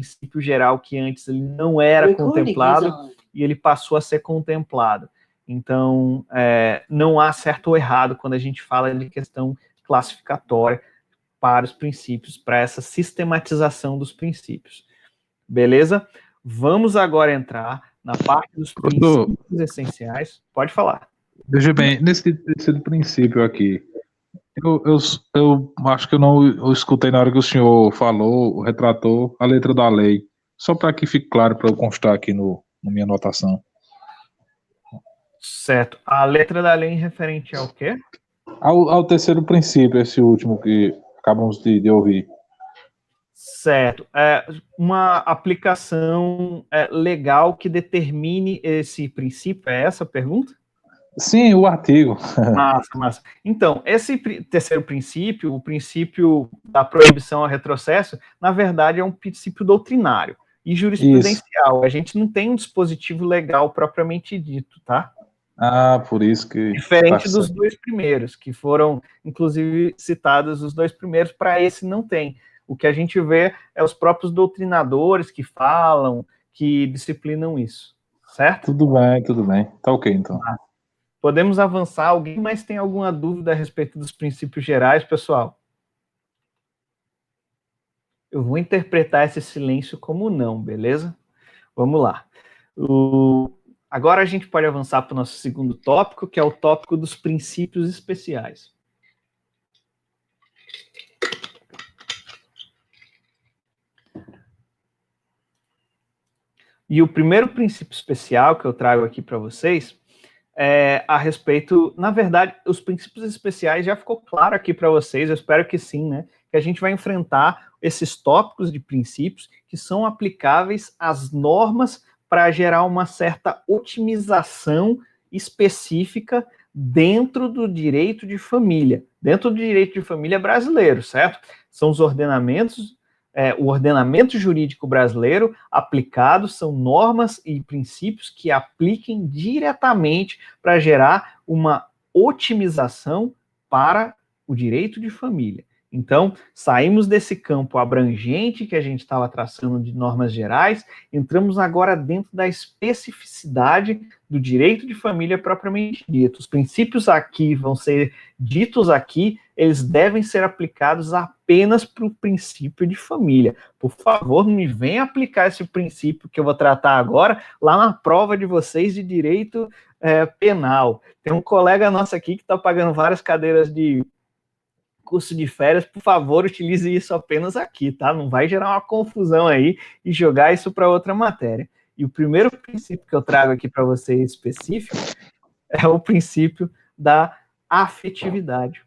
princípio geral que antes ele não era contemplado e ele passou a ser contemplado. Então, não há certo ou errado quando a gente fala de questão classificatória para os princípios, para essa sistematização dos princípios. Beleza? Vamos agora entrar na parte dos princípios essenciais. Pode falar. Veja bem, nesse terceiro princípio aqui, eu acho que eu escutei na hora que o senhor falou, retratou a letra da lei. Só para que fique claro, para eu constar aqui na minha anotação. Certo. A letra da lei referente ao quê? Ao terceiro princípio, esse último que acabamos de ouvir. Certo. Uma aplicação legal que determine esse princípio, é essa a pergunta? Sim, o artigo. Massa. Então, esse terceiro princípio, o princípio da proibição ao retrocesso, na verdade é um princípio doutrinário e jurisprudencial. Isso. A gente não tem um dispositivo legal propriamente dito, tá? Por isso que... Diferente dos dois primeiros, que foram, inclusive, citados os dois primeiros, para esse não tem. O que a gente vê é os próprios doutrinadores que falam, que disciplinam isso, certo? Tudo bem. Tá ok, então. Podemos avançar. Alguém mais tem alguma dúvida a respeito dos princípios gerais, pessoal? Eu vou interpretar esse silêncio como não, beleza? Vamos lá. Agora a gente pode avançar para o nosso segundo tópico, que é o tópico dos princípios especiais. E o primeiro princípio especial que eu trago aqui para vocês é a respeito... Na verdade, os princípios especiais já ficou claro aqui para vocês, eu espero que sim, né? Que a gente vai enfrentar esses tópicos de princípios que são aplicáveis às normas para gerar uma certa otimização específica dentro do direito de família, dentro do direito de família brasileiro, certo? São os ordenamentos, o ordenamento jurídico brasileiro aplicado, são normas e princípios que apliquem diretamente para gerar uma otimização para o direito de família. Então, saímos desse campo abrangente que a gente estava traçando de normas gerais, entramos agora dentro da especificidade do direito de família propriamente dito. Os princípios aqui vão ser ditos aqui, eles devem ser aplicados apenas para o princípio de família. Por favor, não me venha aplicar esse princípio que eu vou tratar agora lá na prova de vocês de direito penal. Tem um colega nosso aqui que está pagando várias cadeiras de curso de férias, por favor, utilize isso apenas aqui, tá? Não vai gerar uma confusão aí e jogar isso para outra matéria. E o primeiro princípio que eu trago aqui para vocês específico é o princípio da afetividade.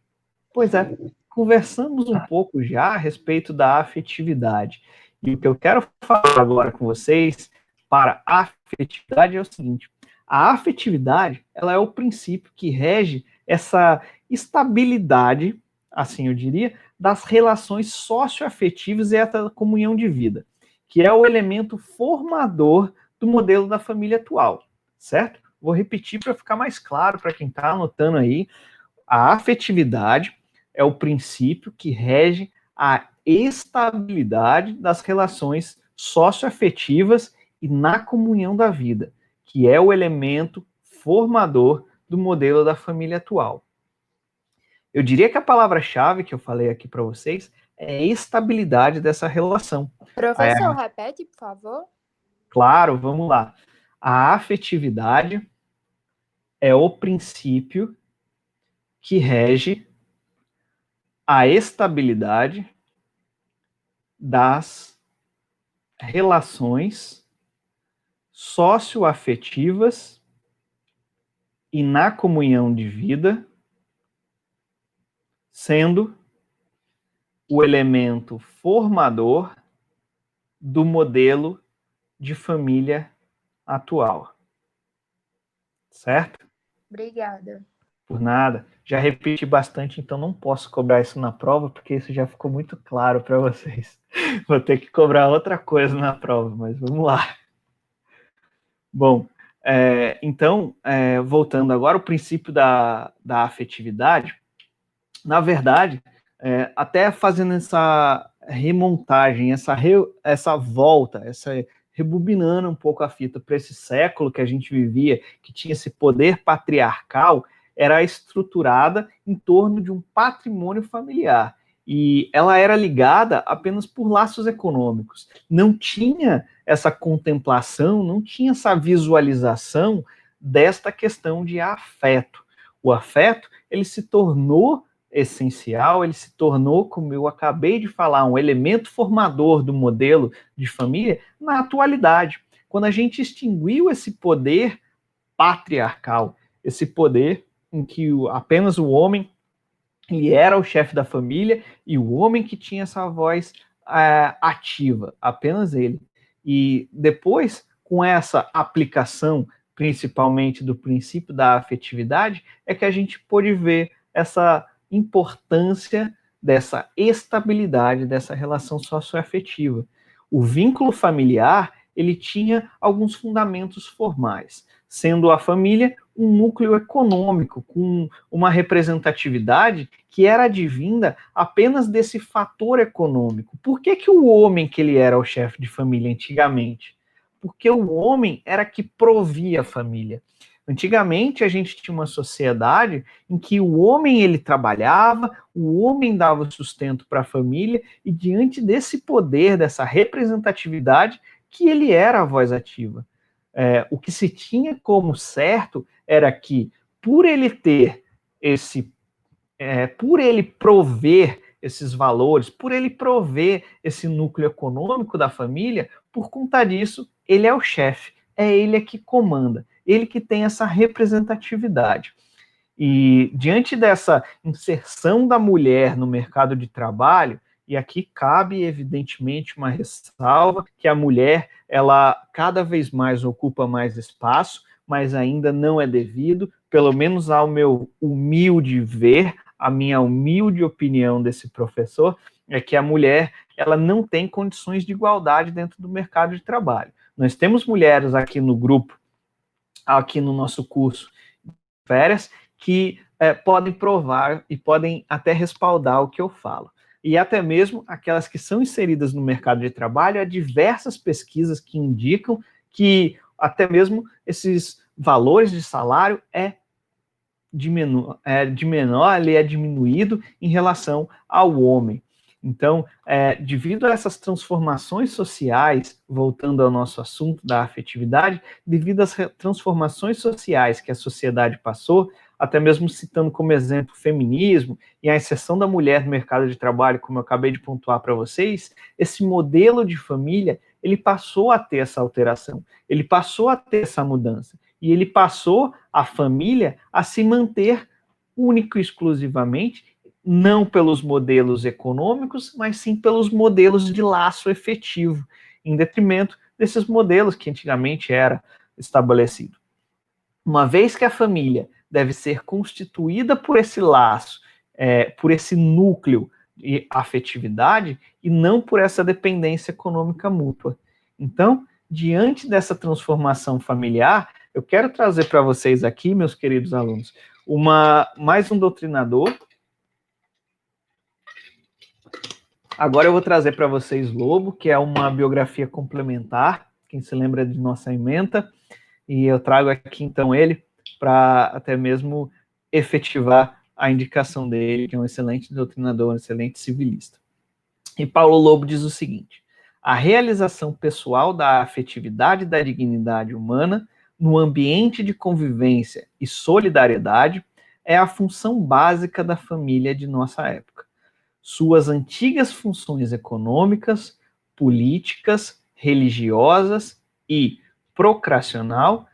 Pois é, conversamos um pouco já a respeito da afetividade. E o que eu quero falar agora com vocês para a afetividade é o seguinte: a afetividade, ela é o princípio que rege essa estabilidade, assim eu diria, das relações socioafetivas e essa comunhão de vida, que é o elemento formador do modelo da família atual, certo? Vou repetir para ficar mais claro para quem está anotando aí. A afetividade é o princípio que rege a estabilidade das relações socioafetivas e na comunhão da vida, que é o elemento formador do modelo da família atual. Eu diria que a palavra-chave que eu falei aqui para vocês é a estabilidade dessa relação. Professor, repete, por favor. Claro, vamos lá. A afetividade é o princípio que rege a estabilidade das relações socioafetivas e na comunhão de vida, sendo o elemento formador do modelo de família atual. Certo? Obrigada. Por nada. Já repeti bastante, então não posso cobrar isso na prova, porque isso já ficou muito claro para vocês. Vou ter que cobrar outra coisa na prova, mas vamos lá. Bom, então, voltando agora, o princípio da afetividade, na verdade, até fazendo remontagem, essa volta, rebobinando um pouco a fita para esse século que a gente vivia, que tinha esse poder patriarcal, era estruturada em torno de um patrimônio familiar. E ela era ligada apenas por laços econômicos. Não tinha essa contemplação, não tinha essa visualização desta questão de afeto. O afeto, ele se tornou essencial, ele se tornou, como eu acabei de falar, um elemento formador do modelo de família na atualidade. Quando a gente extinguiu esse poder patriarcal, esse poder em que apenas o homem ele era o chefe da família e o homem que tinha essa voz ativa, apenas ele. E depois, com essa aplicação, principalmente do princípio da afetividade, é que a gente pôde ver essa importância dessa estabilidade, dessa relação socioafetiva. O vínculo familiar, ele tinha alguns fundamentos formais, sendo a família um núcleo econômico, com uma representatividade que era advinda apenas desse fator econômico. Por que o homem que ele era o chefe de família antigamente? Porque o homem era que provia a família. Antigamente a gente tinha uma sociedade em que o homem ele trabalhava, o homem dava sustento para a família e diante desse poder, dessa representatividade, que ele era a voz ativa. O que se tinha como certo era que, por ele ter por ele prover esses valores, por ele prover esse núcleo econômico da família, por conta disso, ele é o chefe, é ele que comanda, ele que tem essa representatividade. E diante dessa inserção da mulher no mercado de trabalho, e aqui cabe, evidentemente, uma ressalva, que a mulher, ela cada vez mais ocupa mais espaço, mas ainda não é devido, pelo menos ao meu humilde ver, a minha humilde opinião desse professor, é que a mulher, ela não tem condições de igualdade dentro do mercado de trabalho. Nós temos mulheres aqui no grupo, aqui no nosso curso de férias, que podem provar e podem até respaldar o que eu falo. E até mesmo aquelas que são inseridas no mercado de trabalho, há diversas pesquisas que indicam que até mesmo esses valores de salário de menor, ele é diminuído em relação ao homem. Então, devido a essas transformações sociais, voltando ao nosso assunto da afetividade, devido às transformações sociais que a sociedade passou, até mesmo citando como exemplo o feminismo e a inserção da mulher no mercado de trabalho, como eu acabei de pontuar para vocês, esse modelo de família, ele passou a ter essa alteração, ele passou a ter essa mudança, e ele passou a família a se manter único e exclusivamente, não pelos modelos econômicos, mas sim pelos modelos de laço efetivo, em detrimento desses modelos que antigamente era estabelecido. Uma vez que a família deve ser constituída por esse laço, por esse núcleo de afetividade, e não por essa dependência econômica mútua. Então, diante dessa transformação familiar, eu quero trazer para vocês aqui, meus queridos alunos, mais um doutrinador. Agora eu vou trazer para vocês Lobo, que é uma biografia complementar, quem se lembra de nossa ementa, e eu trago aqui então ele para até mesmo efetivar a indicação dele, que é um excelente doutrinador, um excelente civilista. E Paulo Lobo diz o seguinte: a realização pessoal da afetividade e da dignidade humana no ambiente de convivência e solidariedade é a função básica da família de nossa época. Suas antigas funções econômicas, políticas, religiosas e procracional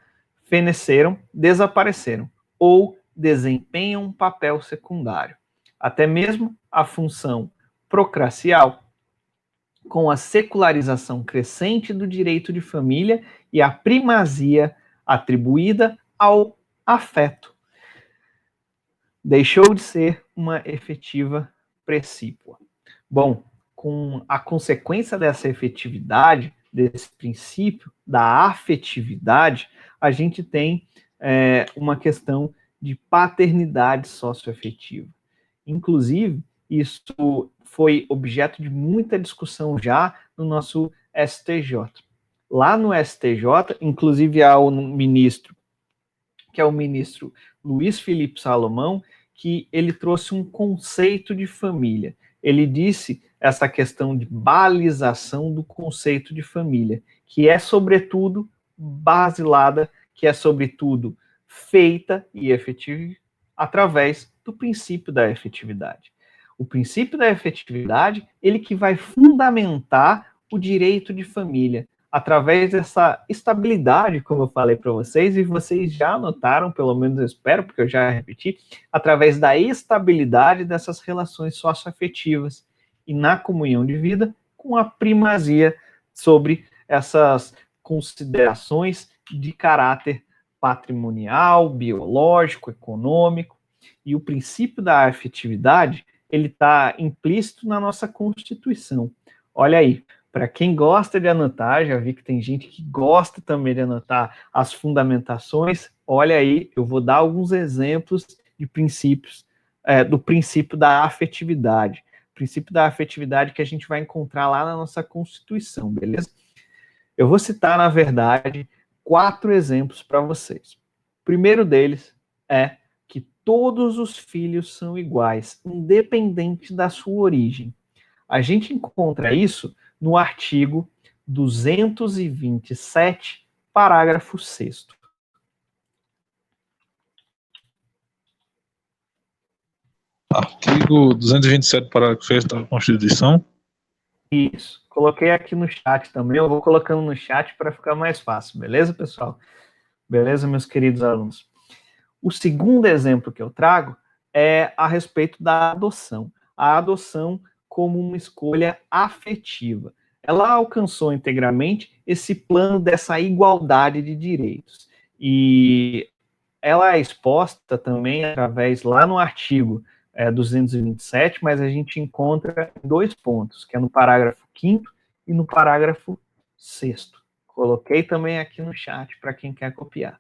feneceram, desapareceram ou desempenham um papel secundário. Até mesmo a função procracial, com a secularização crescente do direito de família e a primazia atribuída ao afeto, deixou de ser uma efetiva precípua. Bom, com a consequência dessa efetividade, desse princípio da afetividade, a gente tem uma questão de paternidade socioafetiva. Inclusive, isso foi objeto de muita discussão já no nosso STJ. Lá no STJ, inclusive há um ministro, que é o ministro Luiz Felipe Salomão, que ele trouxe um conceito de família. Ele disse essa questão de balização do conceito de família, que é, sobretudo, basilada, que é, sobretudo, feita e efetiva através do princípio da efetividade. O princípio da efetividade, ele que vai fundamentar o direito de família, através dessa estabilidade, como eu falei para vocês, e vocês já notaram, pelo menos eu espero, porque eu já repeti, através da estabilidade dessas relações socioafetivas e na comunhão de vida, com a primazia sobre essas considerações de caráter patrimonial, biológico, econômico, e o princípio da afetividade, ele está implícito na nossa Constituição. Olha aí, para quem gosta de anotar, já vi que tem gente que gosta também de anotar as fundamentações, olha aí, eu vou dar alguns exemplos de princípios, do princípio da afetividade. Princípio da afetividade que a gente vai encontrar lá na nossa Constituição, beleza? Eu vou citar, na verdade, 4 exemplos para vocês. O primeiro deles é que todos os filhos são iguais, independente da sua origem. A gente encontra isso no artigo 227, parágrafo 6º. Artigo 227, parágrafo 6 da Constituição. Isso. Coloquei aqui no chat também, eu vou colocando no chat para ficar mais fácil, beleza, pessoal? Beleza, meus queridos alunos? O segundo exemplo que eu trago é a respeito da adoção. A adoção como uma escolha afetiva. Ela alcançou integralmente esse plano dessa igualdade de direitos. E ela é exposta também através, lá no artigo 227, mas a gente encontra 2 pontos, que é no parágrafo 5º e no parágrafo 6º. Coloquei também aqui no chat para quem quer copiar.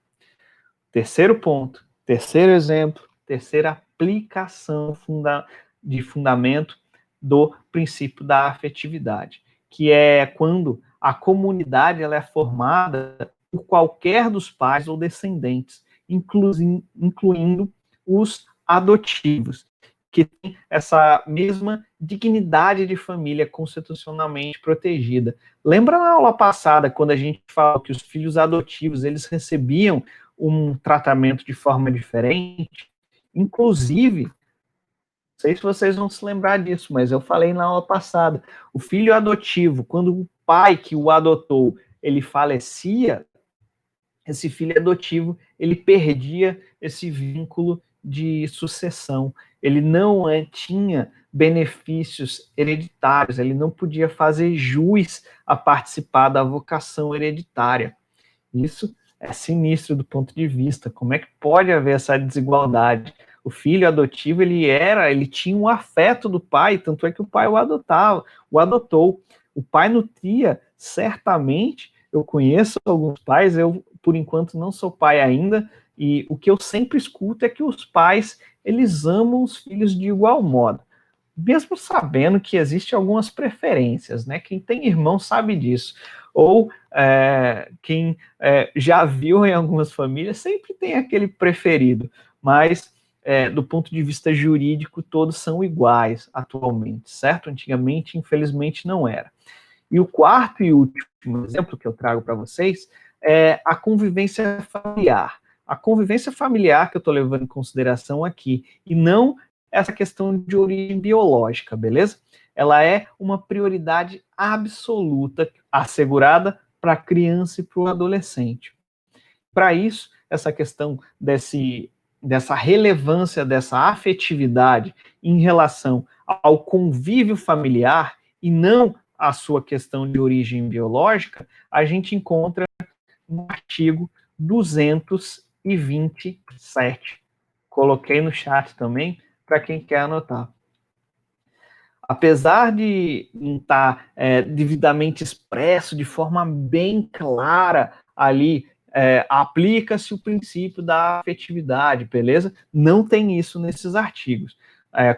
Terceiro ponto, terceiro exemplo, terceira aplicação de fundamento do princípio da afetividade, que é quando a comunidade ela é formada por qualquer dos pais ou descendentes, incluindo os adotivos, que tem essa mesma dignidade de família constitucionalmente protegida. Lembra na aula passada, quando a gente falou que os filhos adotivos, eles recebiam um tratamento de forma diferente? Inclusive, não sei se vocês vão se lembrar disso, mas eu falei na aula passada, o filho adotivo, quando o pai que o adotou, ele falecia, esse filho adotivo, ele perdia esse vínculo de sucessão. Ele não tinha benefícios hereditários, ele não podia fazer jus a participar da vocação hereditária. Isso é sinistro do ponto de vista. Como é que pode haver essa desigualdade? O filho adotivo, ele tinha um afeto do pai, tanto é que o pai o adotou. O pai nutria, certamente, eu conheço alguns pais, eu, por enquanto, não sou pai ainda, e o que eu sempre escuto é que os pais, eles amam os filhos de igual modo, mesmo sabendo que existem algumas preferências, né? Quem tem irmão sabe disso. Ou quem já viu em algumas famílias, sempre tem aquele preferido, mas do ponto de vista jurídico, todos são iguais atualmente, certo? Antigamente, infelizmente, não era. E o quarto e último exemplo que eu trago para vocês é a convivência familiar. A convivência familiar que eu estou levando em consideração aqui, e não essa questão de origem biológica, beleza? Ela é uma prioridade absoluta assegurada para a criança e para o adolescente. Para isso, essa questão dessa relevância, dessa afetividade em relação ao convívio familiar e não a sua questão de origem biológica, a gente encontra no artigo 227. Coloquei no chat também, para quem quer anotar. Apesar de não estar devidamente expresso, de forma bem clara ali, aplica-se o princípio da afetividade, beleza? Não tem isso nesses artigos.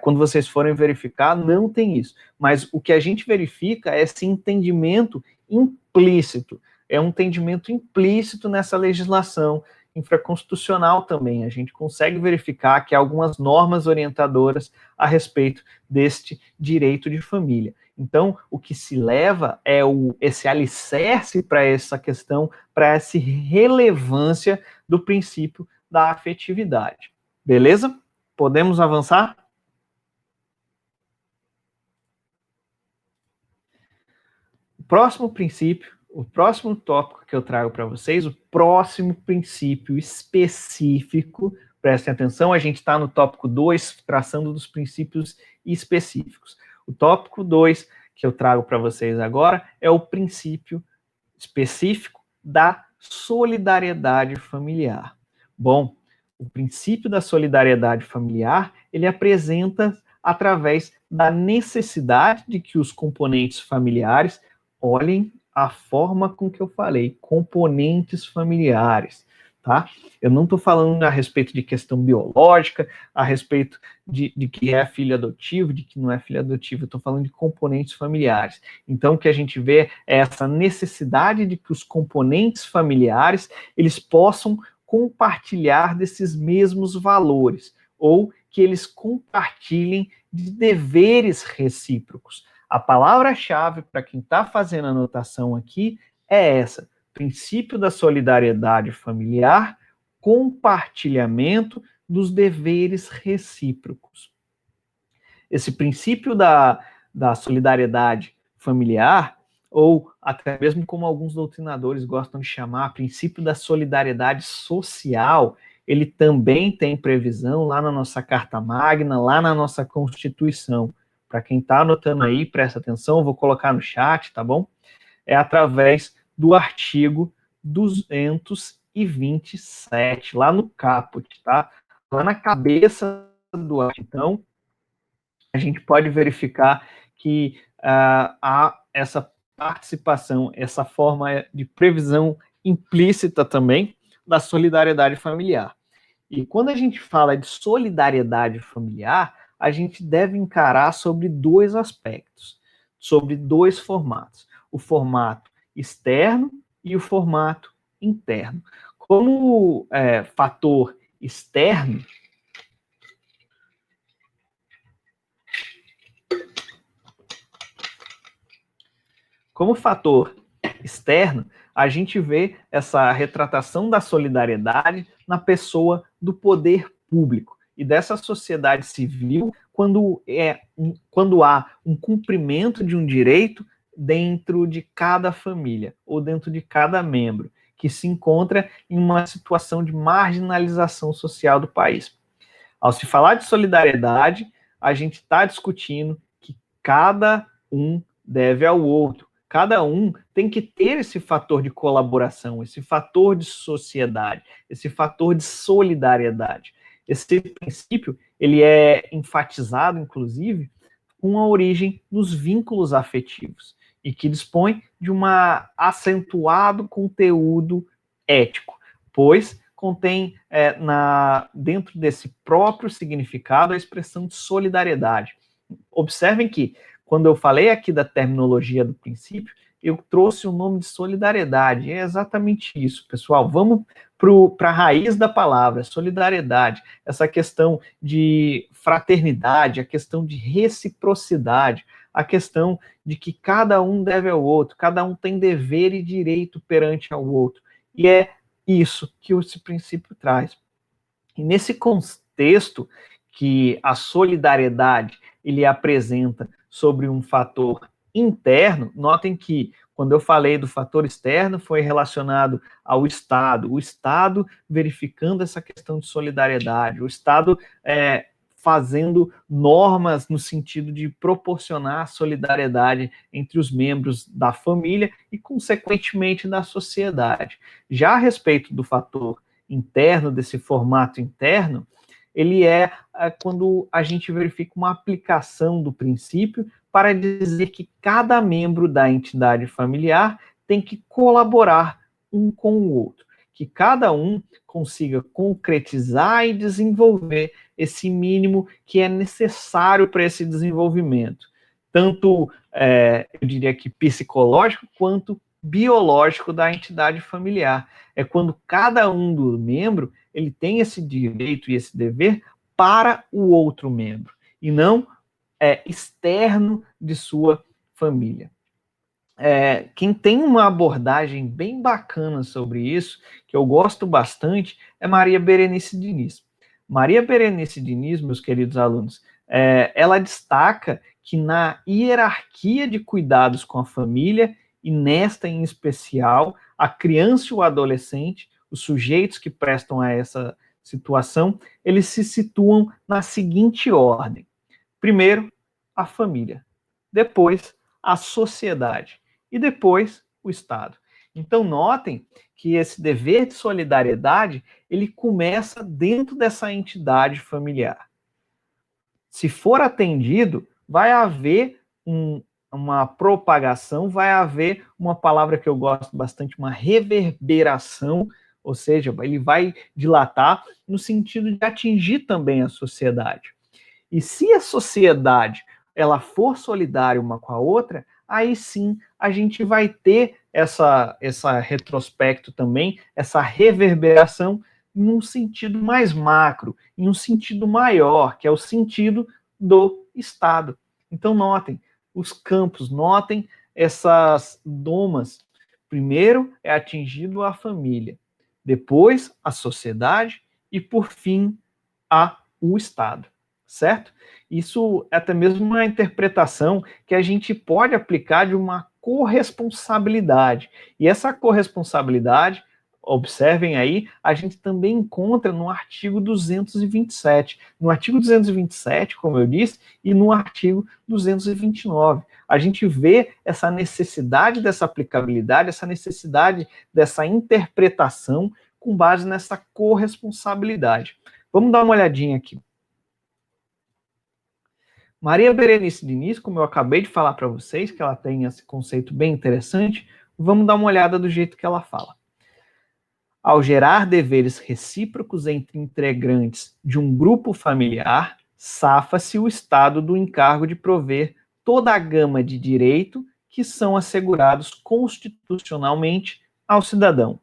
quando vocês forem verificar, não tem isso. Mas o que a gente verifica é esse entendimento implícito. É um entendimento implícito nessa legislação infraconstitucional também. A gente consegue verificar que há algumas normas orientadoras a respeito deste direito de família. Então, o que se leva é esse alicerce para essa questão, para essa relevância do princípio da afetividade. Beleza? Podemos avançar? O próximo princípio, o próximo tópico que eu trago para vocês, o próximo princípio específico, prestem atenção, a gente está no tópico 2, traçando dos princípios específicos. O tópico 2 que eu trago para vocês agora é o princípio específico da solidariedade familiar. Bom, o princípio da solidariedade familiar, ele apresenta através da necessidade de que os componentes familiares, olhem a forma com que eu falei, componentes familiares, tá? Eu não estou falando a respeito de questão biológica, a respeito de que é filho adotivo, de que não é filho adotivo, eu estou falando de componentes familiares. Então, o que a gente vê é essa necessidade de que os componentes familiares, eles possam compartilhar desses mesmos valores, ou que eles compartilhem de deveres recíprocos. A palavra-chave para quem está fazendo a anotação aqui é essa: princípio da solidariedade familiar, compartilhamento dos deveres recíprocos. Esse princípio da solidariedade familiar, ou até mesmo como alguns doutrinadores gostam de chamar, princípio da solidariedade social, ele também tem previsão lá na nossa Carta Magna, lá na nossa Constituição. Para quem está anotando aí, presta atenção, eu vou colocar no chat, tá bom? É através do artigo 227, lá no caput, tá? Lá na cabeça do artigo. Então, a gente pode verificar que há essa participação, essa forma de previsão implícita também da solidariedade familiar. E quando a gente fala de solidariedade familiar, a gente deve encarar sobre dois aspectos, sobre dois formatos: o formato externo e o formato interno. Como fator externo, a gente vê essa retratação da solidariedade na pessoa do poder público e dessa sociedade civil quando há um cumprimento de um direito dentro de cada família ou dentro de cada membro que se encontra em uma situação de marginalização social do país. Ao se falar de solidariedade, a gente está discutindo que cada um deve ao outro. Cada um tem que ter esse fator de colaboração, esse fator de sociedade, esse fator de solidariedade. Esse princípio, ele é enfatizado, inclusive, com a origem nos vínculos afetivos e que dispõe de um acentuado conteúdo ético, pois contém dentro desse próprio significado a expressão de solidariedade. Observem que, quando eu falei aqui da terminologia do princípio, eu trouxe o nome de solidariedade. É exatamente isso, pessoal. Vamos para a raiz da palavra, solidariedade. Essa questão de fraternidade, a questão de reciprocidade, a questão de que cada um deve ao outro, cada um tem dever e direito perante ao outro. E é isso que esse princípio traz. E nesse contexto que a solidariedade ele apresenta sobre um fator interno, notem que quando eu falei do fator externo foi relacionado ao Estado, o Estado verificando essa questão de solidariedade, o Estado fazendo normas no sentido de proporcionar solidariedade entre os membros da família e, consequentemente, da sociedade. Já a respeito do fator interno, desse formato interno, ele é quando a gente verifica uma aplicação do princípio para dizer que cada membro da entidade familiar tem que colaborar um com o outro, que cada um consiga concretizar e desenvolver esse mínimo que é necessário para esse desenvolvimento, tanto, eu diria que psicológico, quanto biológico da entidade familiar. É quando cada um do membro, ele tem esse direito e esse dever para o outro membro, e não externo de sua família. Quem tem uma abordagem bem bacana sobre isso, que eu gosto bastante, é Maria Berenice Diniz. Maria Berenice Diniz, meus queridos alunos, ela destaca que na hierarquia de cuidados com a família, e nesta em especial, a criança e o adolescente, os sujeitos que prestam a essa situação, eles se situam na seguinte ordem. Primeiro, a família. Depois, a sociedade. E depois, o Estado. Então, notem que esse dever de solidariedade, ele começa dentro dessa entidade familiar. Se for atendido, vai haver uma propagação, vai haver uma palavra que eu gosto bastante, uma reverberação, ou seja, ele vai dilatar no sentido de atingir também a sociedade. E se a sociedade ela for solidária uma com a outra, aí sim a gente vai ter essa retrospecto também, essa reverberação num sentido mais macro, em um sentido maior, que é o sentido do Estado. Então notem os campos, notem essas domas. Primeiro é atingido a família, depois a sociedade e por fim o Estado. Certo? Isso é até mesmo uma interpretação que a gente pode aplicar de uma corresponsabilidade. E essa corresponsabilidade, observem aí, a gente também encontra no artigo 227. No artigo 227, como eu disse, e no artigo 229. A gente vê essa necessidade dessa aplicabilidade, essa necessidade dessa interpretação com base nessa corresponsabilidade. Vamos dar uma olhadinha aqui. Maria Berenice Diniz, como eu acabei de falar para vocês, que ela tem esse conceito bem interessante, vamos dar uma olhada do jeito que ela fala. Ao gerar deveres recíprocos entre integrantes de um grupo familiar, safa-se o Estado do encargo de prover toda a gama de direito que são assegurados constitucionalmente ao cidadão.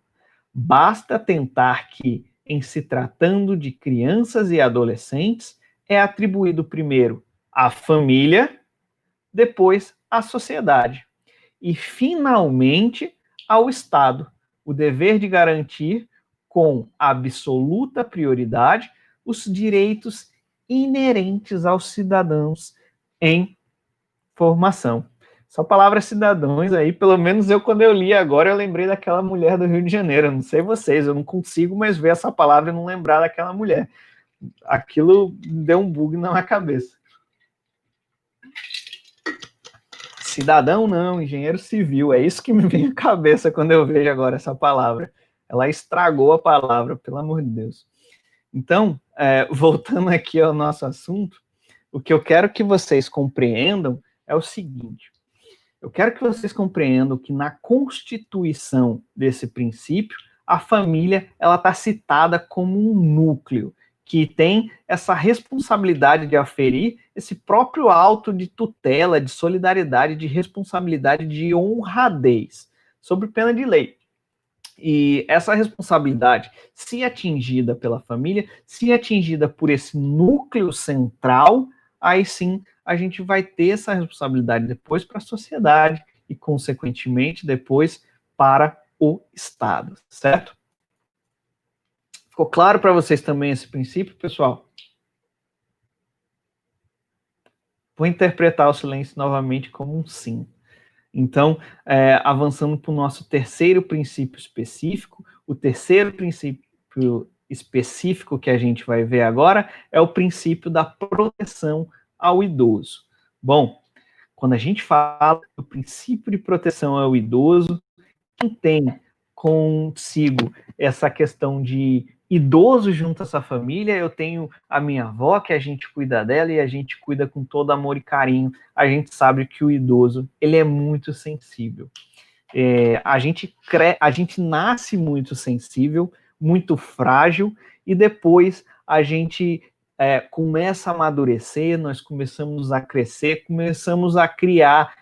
Basta atentar que, em se tratando de crianças e adolescentes, é atribuído primeiro à família, depois à sociedade e, finalmente, ao Estado, o dever de garantir, com absoluta prioridade, os direitos inerentes aos cidadãos em formação. Essa palavra cidadãos aí, pelo menos eu, quando eu li agora, eu lembrei daquela mulher do Rio de Janeiro. Eu não sei vocês, eu não consigo mais ver essa palavra e não lembrar daquela mulher. Aquilo deu um bug na minha cabeça. Cidadão não, engenheiro civil, é isso que me vem à cabeça quando eu vejo agora essa palavra. Ela estragou a palavra, pelo amor de Deus. Então, voltando aqui ao nosso assunto, o que eu quero que vocês compreendam é o seguinte. Eu quero que vocês compreendam que na constituição desse princípio, a família ela está citada como um núcleo, que tem essa responsabilidade de aferir esse próprio auto de tutela, de solidariedade, de responsabilidade, de honradez, sob pena de lei. E essa responsabilidade, se atingida pela família, se atingida por esse núcleo central, aí sim a gente vai ter essa responsabilidade depois para a sociedade e, consequentemente, depois para o Estado, certo? Ficou claro para vocês também esse princípio, pessoal? Vou interpretar o silêncio novamente como um sim. Então, avançando para o nosso terceiro princípio específico, o terceiro princípio específico que a gente vai ver agora é o princípio da proteção ao idoso. Bom, quando a gente fala do princípio de proteção ao idoso, quem tem consigo essa questão de idoso junto a essa família, eu tenho a minha avó, que a gente cuida dela e a gente cuida com todo amor e carinho. A gente sabe que o idoso, ele é muito sensível. A gente nasce muito sensível, muito frágil, e depois a gente começa a amadurecer, nós começamos a crescer, começamos a criar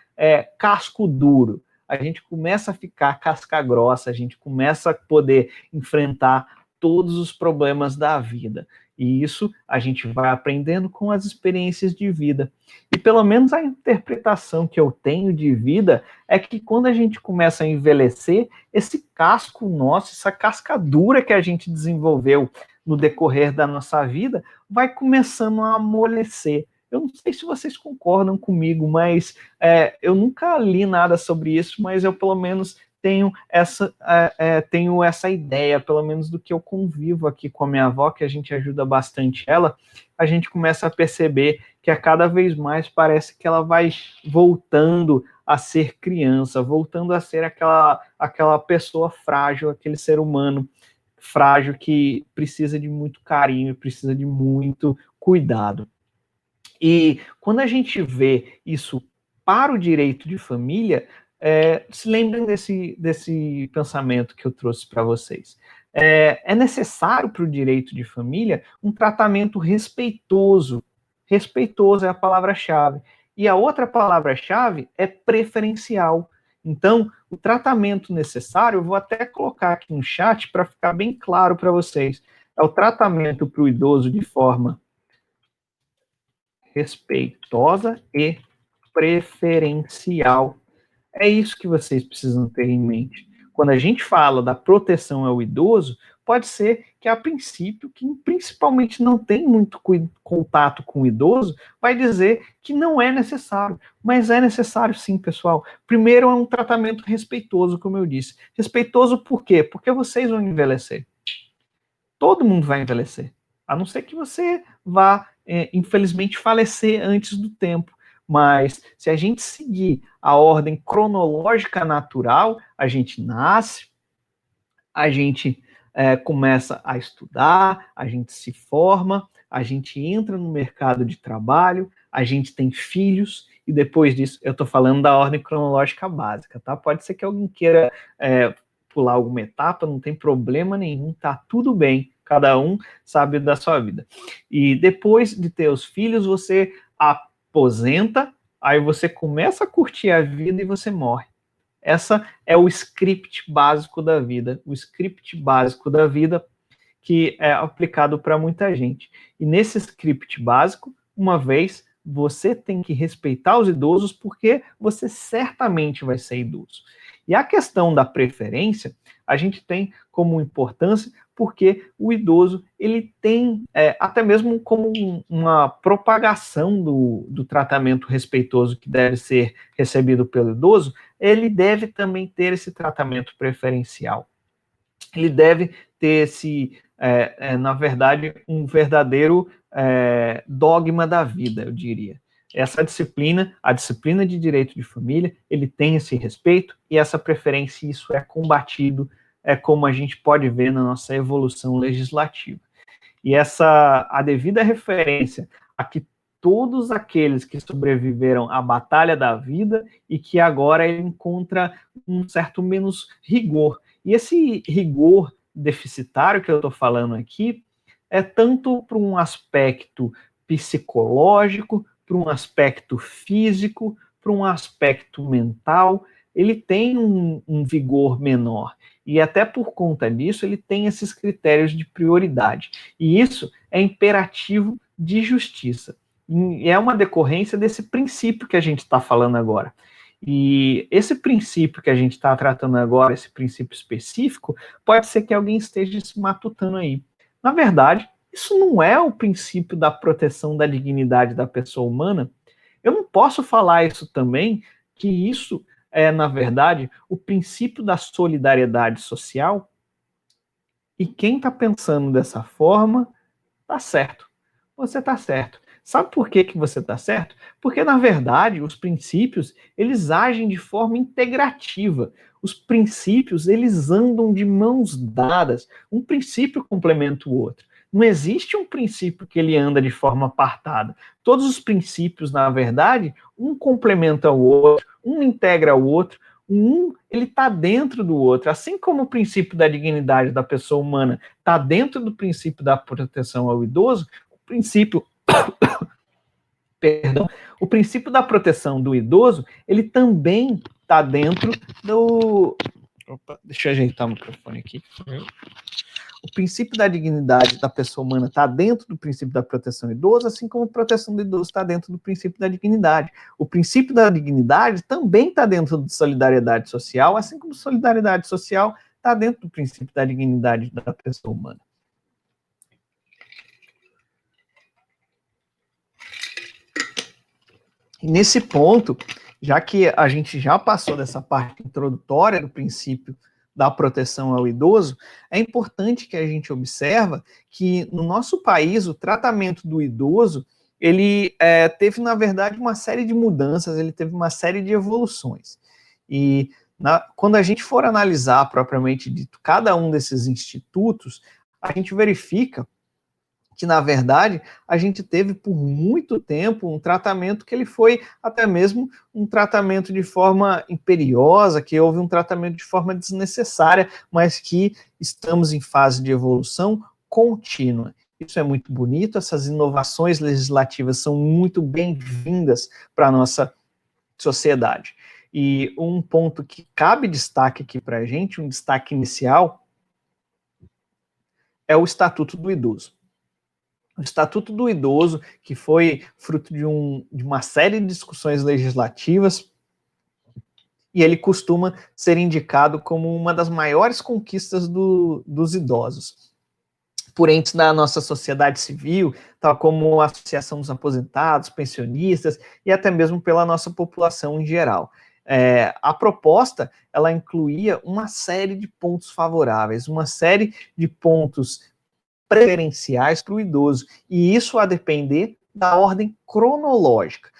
casco duro. A gente começa a ficar casca grossa, a gente começa a poder enfrentar todos os problemas da vida. E isso a gente vai aprendendo com as experiências de vida. E pelo menos a interpretação que eu tenho de vida é que quando a gente começa a envelhecer, esse casco nosso, essa casca dura que a gente desenvolveu no decorrer da nossa vida, vai começando a amolecer. Eu não sei se vocês concordam comigo, mas eu nunca li nada sobre isso, mas eu pelo menos tenho essa ideia, pelo menos do que eu convivo aqui com a minha avó, que a gente ajuda bastante ela, a gente começa a perceber que a cada vez mais parece que ela vai voltando a ser criança, voltando a ser aquela pessoa frágil, aquele ser humano frágil que precisa de muito carinho, precisa de muito cuidado. E quando a gente vê isso para o direito de família, se lembrem desse pensamento que eu trouxe para vocês. É necessário para o direito de família um tratamento respeitoso. Respeitoso é a palavra-chave. E a outra palavra-chave é preferencial. Então, o tratamento necessário, eu vou até colocar aqui no chat para ficar bem claro para vocês. É o tratamento para o idoso de forma respeitosa e preferencial. É isso que vocês precisam ter em mente. Quando a gente fala da proteção ao idoso, pode ser que a princípio, quem principalmente não tem muito contato com o idoso, vai dizer que não é necessário. Mas é necessário sim, pessoal. Primeiro é um tratamento respeitoso, como eu disse. Respeitoso por quê? Porque vocês vão envelhecer. Todo mundo vai envelhecer. A não ser que você vá, infelizmente, falecer antes do tempo. Mas se a gente seguir a ordem cronológica natural, a gente nasce, a gente começa a estudar, a gente se forma, a gente entra no mercado de trabalho, a gente tem filhos, e depois disso, eu estou falando da ordem cronológica básica, tá? Pode ser que alguém queira pular alguma etapa, não tem problema nenhum, tá tudo bem, cada um sabe da sua vida. E depois de ter os filhos, você aposenta, aí você começa a curtir a vida e você morre. Essa é o script básico da vida, o script básico da vida que é aplicado para muita gente. E nesse script básico, uma vez, você tem que respeitar os idosos porque você certamente vai ser idoso. E a questão da preferência, a gente tem como importância porque o idoso, ele tem, até mesmo como uma propagação do tratamento respeitoso que deve ser recebido pelo idoso, ele deve também ter esse tratamento preferencial. Ele deve ter na verdade, um verdadeiro dogma da vida, eu diria. Essa disciplina, a disciplina de direito de família, ele tem esse respeito e essa preferência, isso é combatido, como a gente pode ver na nossa evolução legislativa. E a devida referência a que todos aqueles que sobreviveram à batalha da vida e que agora ele encontra um certo menos rigor. E esse rigor deficitário que eu estou falando aqui é tanto para um aspecto psicológico, para um aspecto físico, para um aspecto mental, ele tem um vigor menor. E até por conta disso, ele tem esses critérios de prioridade. E isso é imperativo de justiça. E é uma decorrência desse princípio que a gente está falando agora. E esse princípio que a gente está tratando agora, esse princípio específico, pode ser que alguém esteja se matutando aí. Na verdade, isso não é o princípio da proteção da dignidade da pessoa humana. Eu não posso falar isso também, que isso é, na verdade, o princípio da solidariedade social. E quem está pensando dessa forma, está certo. Você está certo. Sabe por que você está certo? Porque, na verdade, os princípios, eles agem de forma integrativa. Os princípios, eles andam de mãos dadas. Um princípio complementa o outro. Não existe um princípio que ele anda de forma apartada. Todos os princípios, na verdade, um complementa o outro, um integra o outro, ele está dentro do outro. Assim como o princípio da dignidade da pessoa humana está dentro do princípio da proteção ao idoso, o princípio, perdão, o princípio da proteção do idoso, ele também está dentro do... Opa, deixa eu ajeitar o microfone aqui. O princípio da dignidade da pessoa humana está dentro do princípio da proteção do idoso, assim como a proteção do idoso está dentro do princípio da dignidade. O princípio da dignidade também está dentro de solidariedade social, assim como solidariedade social está dentro do princípio da dignidade da pessoa humana. E nesse ponto, já que a gente já passou dessa parte introdutória do princípio da proteção ao idoso, é importante que a gente observe que no nosso país o tratamento do idoso, ele teve, na verdade, uma série de mudanças, ele teve uma série de evoluções. E quando a gente for analisar propriamente dito cada um desses institutos, a gente verifica que, na verdade, a gente teve por muito tempo um tratamento que ele foi até mesmo um tratamento de forma imperiosa, que houve um tratamento de forma desnecessária, mas que estamos em fase de evolução contínua. Isso é muito bonito, essas inovações legislativas são muito bem-vindas para a nossa sociedade. E um ponto que cabe destaque aqui para a gente, um destaque inicial, é o Estatuto do Idoso. O Estatuto do Idoso, que foi fruto de uma série de discussões legislativas, e ele costuma ser indicado como uma das maiores conquistas dos idosos, por entes da nossa sociedade civil, tal como a Associação dos Aposentados, Pensionistas, e até mesmo pela nossa população em geral. A proposta, ela incluía uma série de pontos favoráveis, uma série de pontos preferenciais para o idoso, e isso a depender da ordem cronológica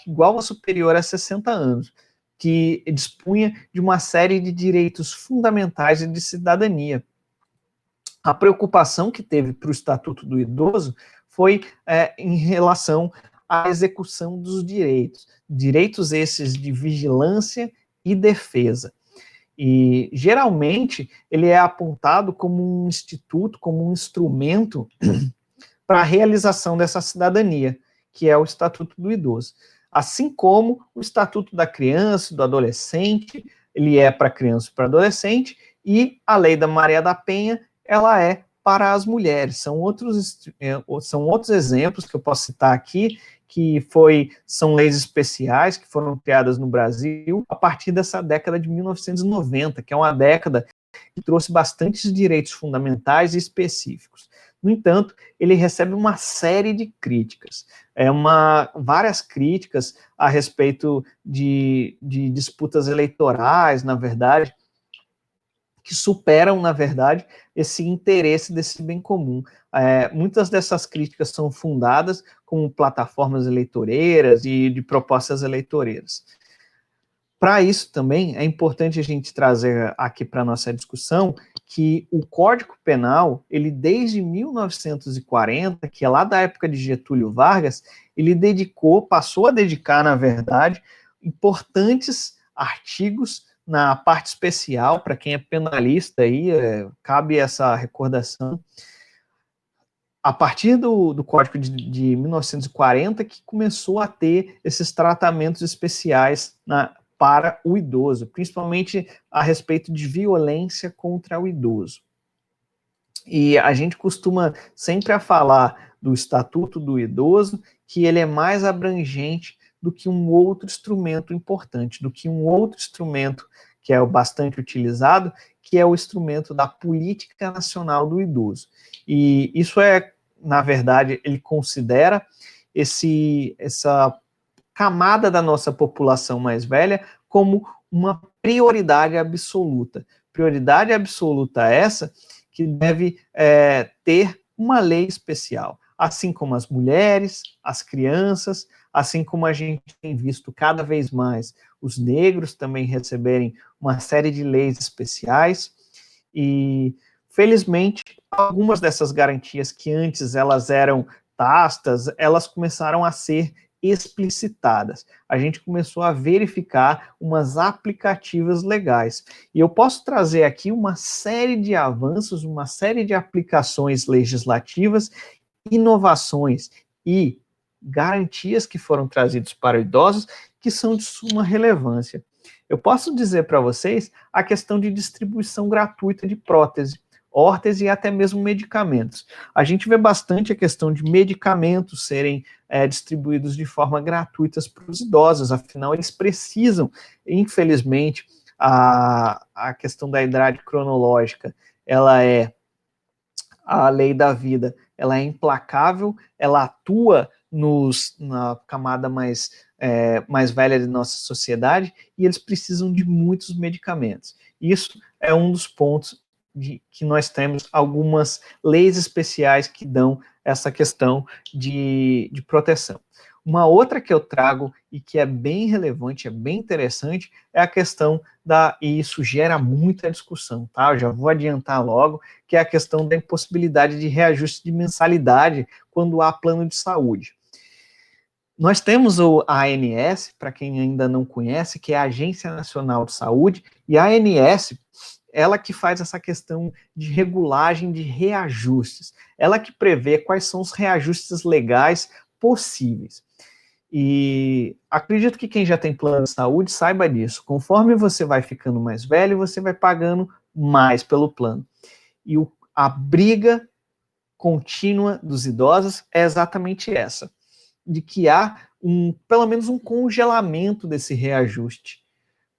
igual ou superior a 60 anos, que dispunha de uma série de direitos fundamentais e de cidadania. A preocupação que teve para o Estatuto do Idoso foi em relação à execução dos direitos esses de vigilância e defesa. E, geralmente, ele é apontado como um instituto, como um instrumento para a realização dessa cidadania, que é o Estatuto do Idoso. Assim como o Estatuto da Criança e do Adolescente, ele é para criança e para adolescente, e a Lei da Maria da Penha, ela é para as mulheres. São outros exemplos que eu posso citar aqui, que são leis especiais que foram criadas no Brasil a partir dessa década de 1990, que é uma década que trouxe bastantes direitos fundamentais e específicos. No entanto, ele recebe uma série de críticas, várias críticas a respeito de disputas eleitorais, na verdade, que superam, na verdade, esse interesse desse bem comum. Muitas dessas críticas são fundadas com plataformas eleitoreiras e de propostas eleitoreiras. Para isso também é importante a gente trazer aqui para a nossa discussão que o Código Penal, ele desde 1940, que é lá da época de Getúlio Vargas, ele passou a dedicar, na verdade, importantes artigos na parte especial, para quem é penalista, aí, cabe essa recordação, a partir do Código de 1940, que começou a ter esses tratamentos especiais para o idoso, principalmente a respeito de violência contra o idoso. E a gente costuma sempre a falar do Estatuto do Idoso, que ele é mais abrangente do que um outro instrumento importante, do que um outro instrumento que é bastante utilizado, que é o instrumento da Política Nacional do Idoso. E isso na verdade, ele considera essa camada da nossa população mais velha como uma prioridade absoluta. Prioridade absoluta essa que deve ter uma lei especial, assim como as mulheres, as crianças, assim como a gente tem visto cada vez mais os negros também receberem uma série de leis especiais, e felizmente algumas dessas garantias que antes elas eram tácitas, elas começaram a ser explicitadas. A gente começou a verificar umas aplicativas legais. E eu posso trazer aqui uma série de avanços, uma série de aplicações legislativas inovações e garantias que foram trazidos para idosos que são de suma relevância. Eu posso dizer para vocês a questão de distribuição gratuita de prótese, órtese e até mesmo medicamentos. A gente vê bastante a questão de medicamentos serem distribuídos de forma gratuita para os idosos, afinal eles precisam, infelizmente, a questão da idade cronológica, ela é a lei da vida, ela é implacável, ela atua na camada mais velha de nossa sociedade, e eles precisam de muitos medicamentos. Isso é um dos pontos que nós temos algumas leis especiais que dão essa questão de proteção. Uma outra que eu trago e que é bem relevante, é bem interessante, é a questão e isso gera muita discussão, tá? Eu já vou adiantar logo, que é a questão da impossibilidade de reajuste de mensalidade quando há plano de saúde. Nós temos a ANS, para quem ainda não conhece, que é a Agência Nacional de Saúde, e a ANS, ela que faz essa questão de regulagem de reajustes, ela que prevê quais são os reajustes legais possíveis. E acredito que quem já tem plano de saúde saiba disso. Conforme você vai ficando mais velho, você vai pagando mais pelo plano. E a briga contínua dos idosos é exatamente essa, de que há pelo menos um congelamento desse reajuste.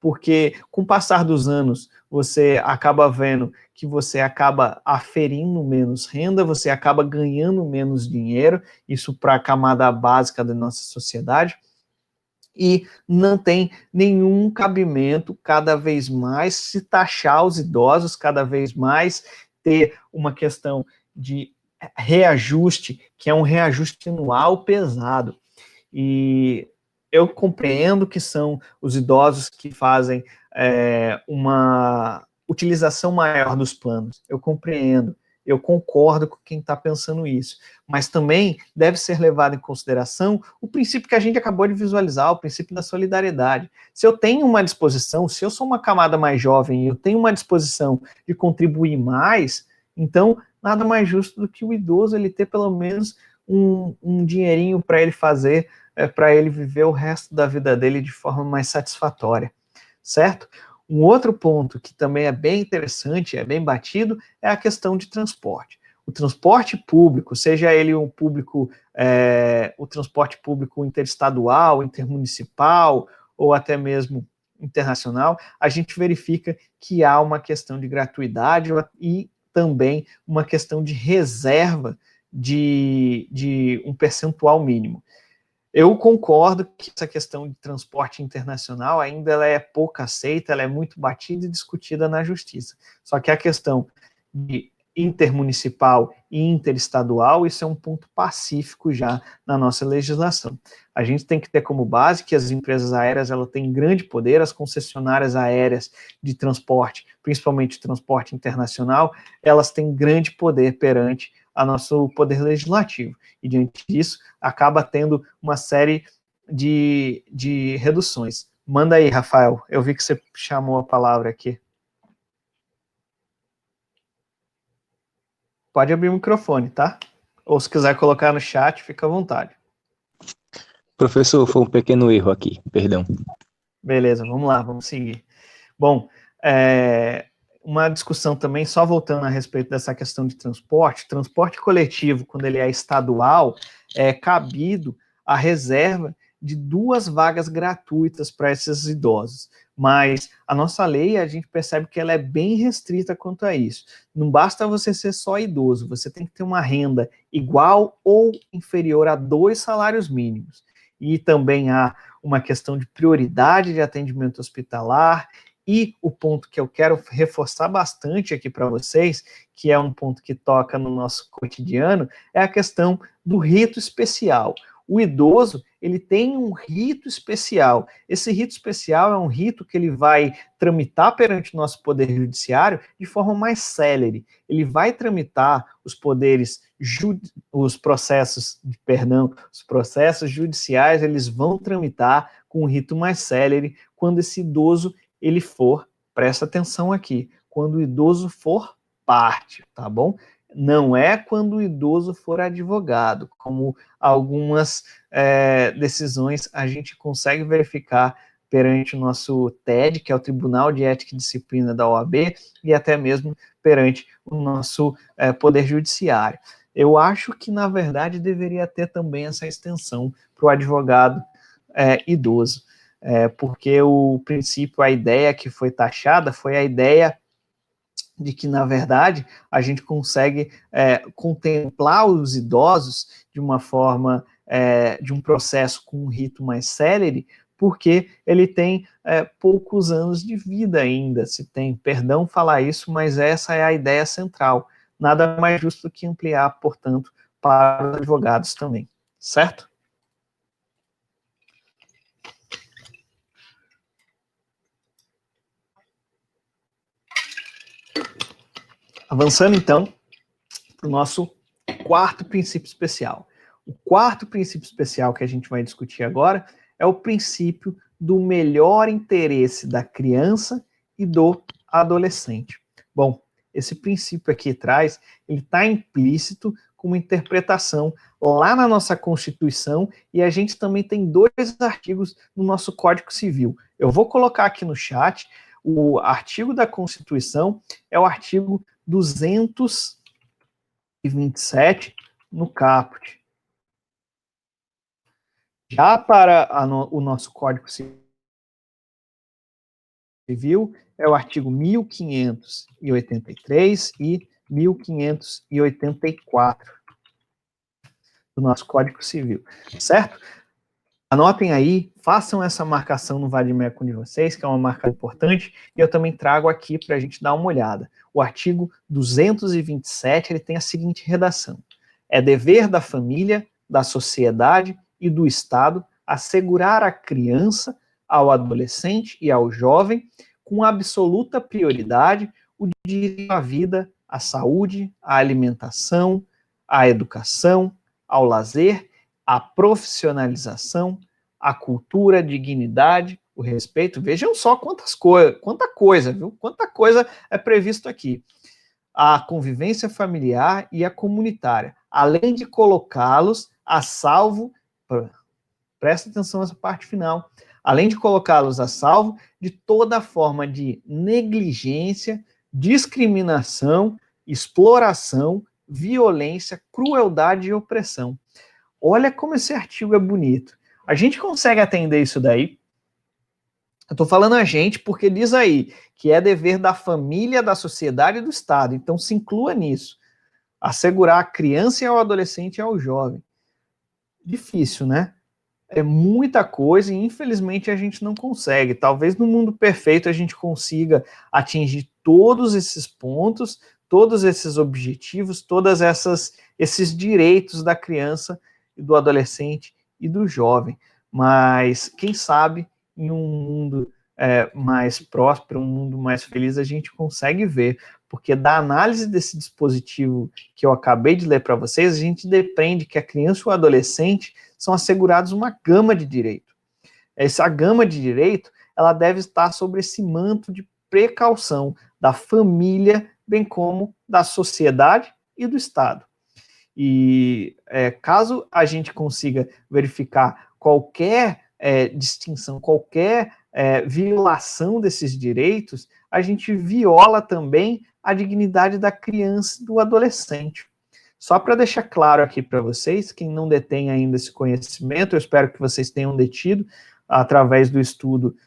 Porque com o passar dos anos, você acaba vendo que você acaba aferindo menos renda, você acaba ganhando menos dinheiro, isso para a camada básica da nossa sociedade, e não tem nenhum cabimento cada vez mais se taxar os idosos, cada vez mais ter uma questão de reajuste, que é um reajuste anual pesado. E eu compreendo que são os idosos que fazem uma utilização maior dos planos. Eu compreendo, eu concordo com quem está pensando isso. Mas também deve ser levado em consideração o princípio que a gente acabou de visualizar, o princípio da solidariedade. Se eu tenho uma disposição, se eu sou uma camada mais jovem e eu tenho uma disposição de contribuir mais, então nada mais justo do que o idoso ele ter pelo menos um dinheirinho para ele fazer, para ele viver o resto da vida dele de forma mais satisfatória, certo? Um outro ponto que também é bem interessante, é bem batido, é a questão de transporte. O transporte público, seja ele o transporte público interestadual, intermunicipal, ou até mesmo internacional, a gente verifica que há uma questão de gratuidade e também uma questão de reserva de um percentual mínimo. Eu concordo que essa questão de transporte internacional ainda ela é pouco aceita, ela é muito batida e discutida na justiça. Só que a questão de intermunicipal e interestadual, isso é um ponto pacífico já na nossa legislação. A gente tem que ter como base que as empresas aéreas elas têm grande poder, as concessionárias aéreas de transporte, principalmente transporte internacional, elas têm grande poder perante a nosso poder legislativo. E diante disso, acaba tendo uma série de reduções. Manda aí, Rafael. Eu vi que você chamou a palavra aqui. Pode abrir o microfone, tá? Ou se quiser colocar no chat, fica à vontade. Professor, foi um pequeno erro aqui, perdão. Beleza, vamos lá, vamos seguir. Bom, uma discussão também, só voltando a respeito dessa questão de transporte coletivo, quando ele é estadual, é cabido a reserva de 2 vagas gratuitas para esses idosos. Mas a nossa lei, a gente percebe que ela é bem restrita quanto a isso. Não basta você ser só idoso, você tem que ter uma renda igual ou inferior a 2 salários mínimos. E também há uma questão de prioridade de atendimento hospitalar. E o ponto que eu quero reforçar bastante aqui para vocês, que é um ponto que toca no nosso cotidiano, é a questão do rito especial. O idoso, ele tem um rito especial. Esse rito especial é um rito que ele vai tramitar perante o nosso poder judiciário de forma mais célere. Ele vai tramitar os os processos judiciais, eles vão tramitar com um rito mais célere quando esse idoso ele for, presta atenção aqui, quando o idoso for parte, tá bom? Não é quando o idoso for advogado, como algumas decisões a gente consegue verificar perante o nosso TED, que é o Tribunal de Ética e Disciplina da OAB, e até mesmo perante o nosso Poder Judiciário. Eu acho que, na verdade, deveria ter também essa extensão para o advogado idoso, porque o princípio, a ideia que foi taxada foi a ideia de que, na verdade, a gente consegue contemplar os idosos de uma forma, de um processo com um rito mais célere, porque ele tem poucos anos de vida ainda, se tem, perdão falar isso, mas essa é a ideia central. Nada mais justo que ampliar, portanto, para os advogados também, certo? Avançando, então, para o nosso quarto princípio especial. O quarto princípio especial que a gente vai discutir agora é o princípio do melhor interesse da criança e do adolescente. Bom, esse princípio aqui atrás, ele está implícito com uma interpretação lá na nossa Constituição, e a gente também tem 2 artigos no nosso Código Civil. Eu vou colocar aqui no chat, o artigo da Constituição é o artigo 227 no caput. Já para o nosso Código Civil, é o artigo 1583 e 1584 do nosso Código Civil, certo? Anotem aí, façam essa marcação no vade-mecum de vocês, que é uma marca importante, e eu também trago aqui para a gente dar uma olhada. O artigo 227, ele tem a seguinte redação: é dever da família, da sociedade e do Estado assegurar à criança, ao adolescente e ao jovem, com absoluta prioridade, o direito à vida, à saúde, à alimentação, à educação, ao lazer, à profissionalização, à cultura, à dignidade, o respeito. Vejam só quanta coisa, viu? Quanta coisa é previsto aqui. A convivência familiar e a comunitária, além de colocá-los a salvo, presta atenção nessa parte final, além de colocá-los a salvo de toda forma de negligência, discriminação, exploração, violência, crueldade e opressão. Olha como esse artigo é bonito. A gente consegue atender isso daí? Eu estou falando a gente porque diz aí que é dever da família, da sociedade e do Estado. Então se inclua nisso. Assegurar a criança e ao adolescente e ao jovem. Difícil, né? É muita coisa e infelizmente a gente não consegue. Talvez no mundo perfeito a gente consiga atingir todos esses pontos, todos esses objetivos, todas esses direitos da criança e do adolescente e do jovem. Mas quem sabe em um mundo mais próspero, um mundo mais feliz, a gente consegue ver, porque da análise desse dispositivo que eu acabei de ler para vocês, a gente depende que a criança e o adolescente são assegurados uma gama de direito. Essa gama de direito, ela deve estar sobre esse manto de precaução da família, bem como da sociedade e do Estado. E caso a gente consiga verificar qualquer distinção, qualquer violação desses direitos, a gente viola também a dignidade da criança e do adolescente. Só para deixar claro aqui para vocês, quem não detém ainda esse conhecimento, eu espero que vocês tenham detido através do estudo.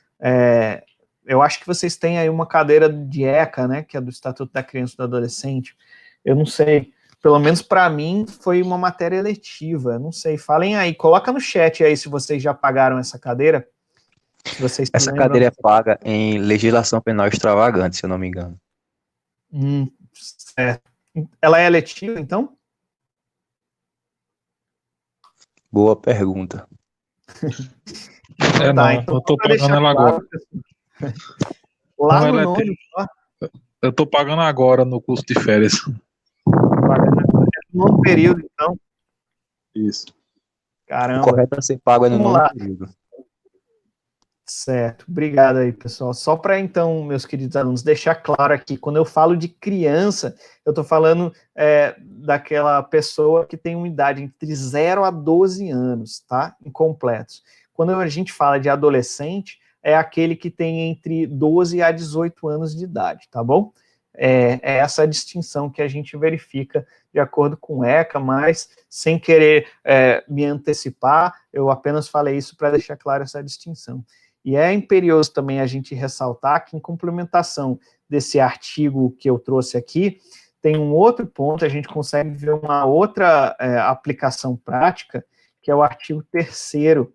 Eu acho que vocês têm aí uma cadeira de ECA, né, que é do Estatuto da Criança e do Adolescente. Eu não sei, pelo menos para mim foi uma matéria eletiva, não sei, falem aí, coloca no chat aí se vocês já pagaram essa cadeira. Se vocês Essa cadeira é paga em legislação penal extravagante, se eu não me engano. Certo. Ela é eletiva, então? Boa pergunta. Então, eu tô pagando ela agora. Lá não, no nome. Eu tô pagando agora no curso de férias. No novo período, então. Isso. Caramba. O correto é ser pago no novo período. Certo, obrigado aí, pessoal. Só para, então, meus queridos alunos, deixar claro aqui, quando eu falo de criança, eu estou falando daquela pessoa que tem uma idade entre 0 a 12 anos, tá? Incompletos. Quando a gente fala de adolescente, é aquele que tem entre 12 a 18 anos de idade, tá bom? É essa a distinção que a gente verifica de acordo com o ECA, mas sem querer me antecipar, eu apenas falei isso para deixar claro essa distinção. E é imperioso também a gente ressaltar que, em complementação desse artigo que eu trouxe aqui, tem um outro ponto, a gente consegue ver uma outra aplicação prática, que é o artigo 3º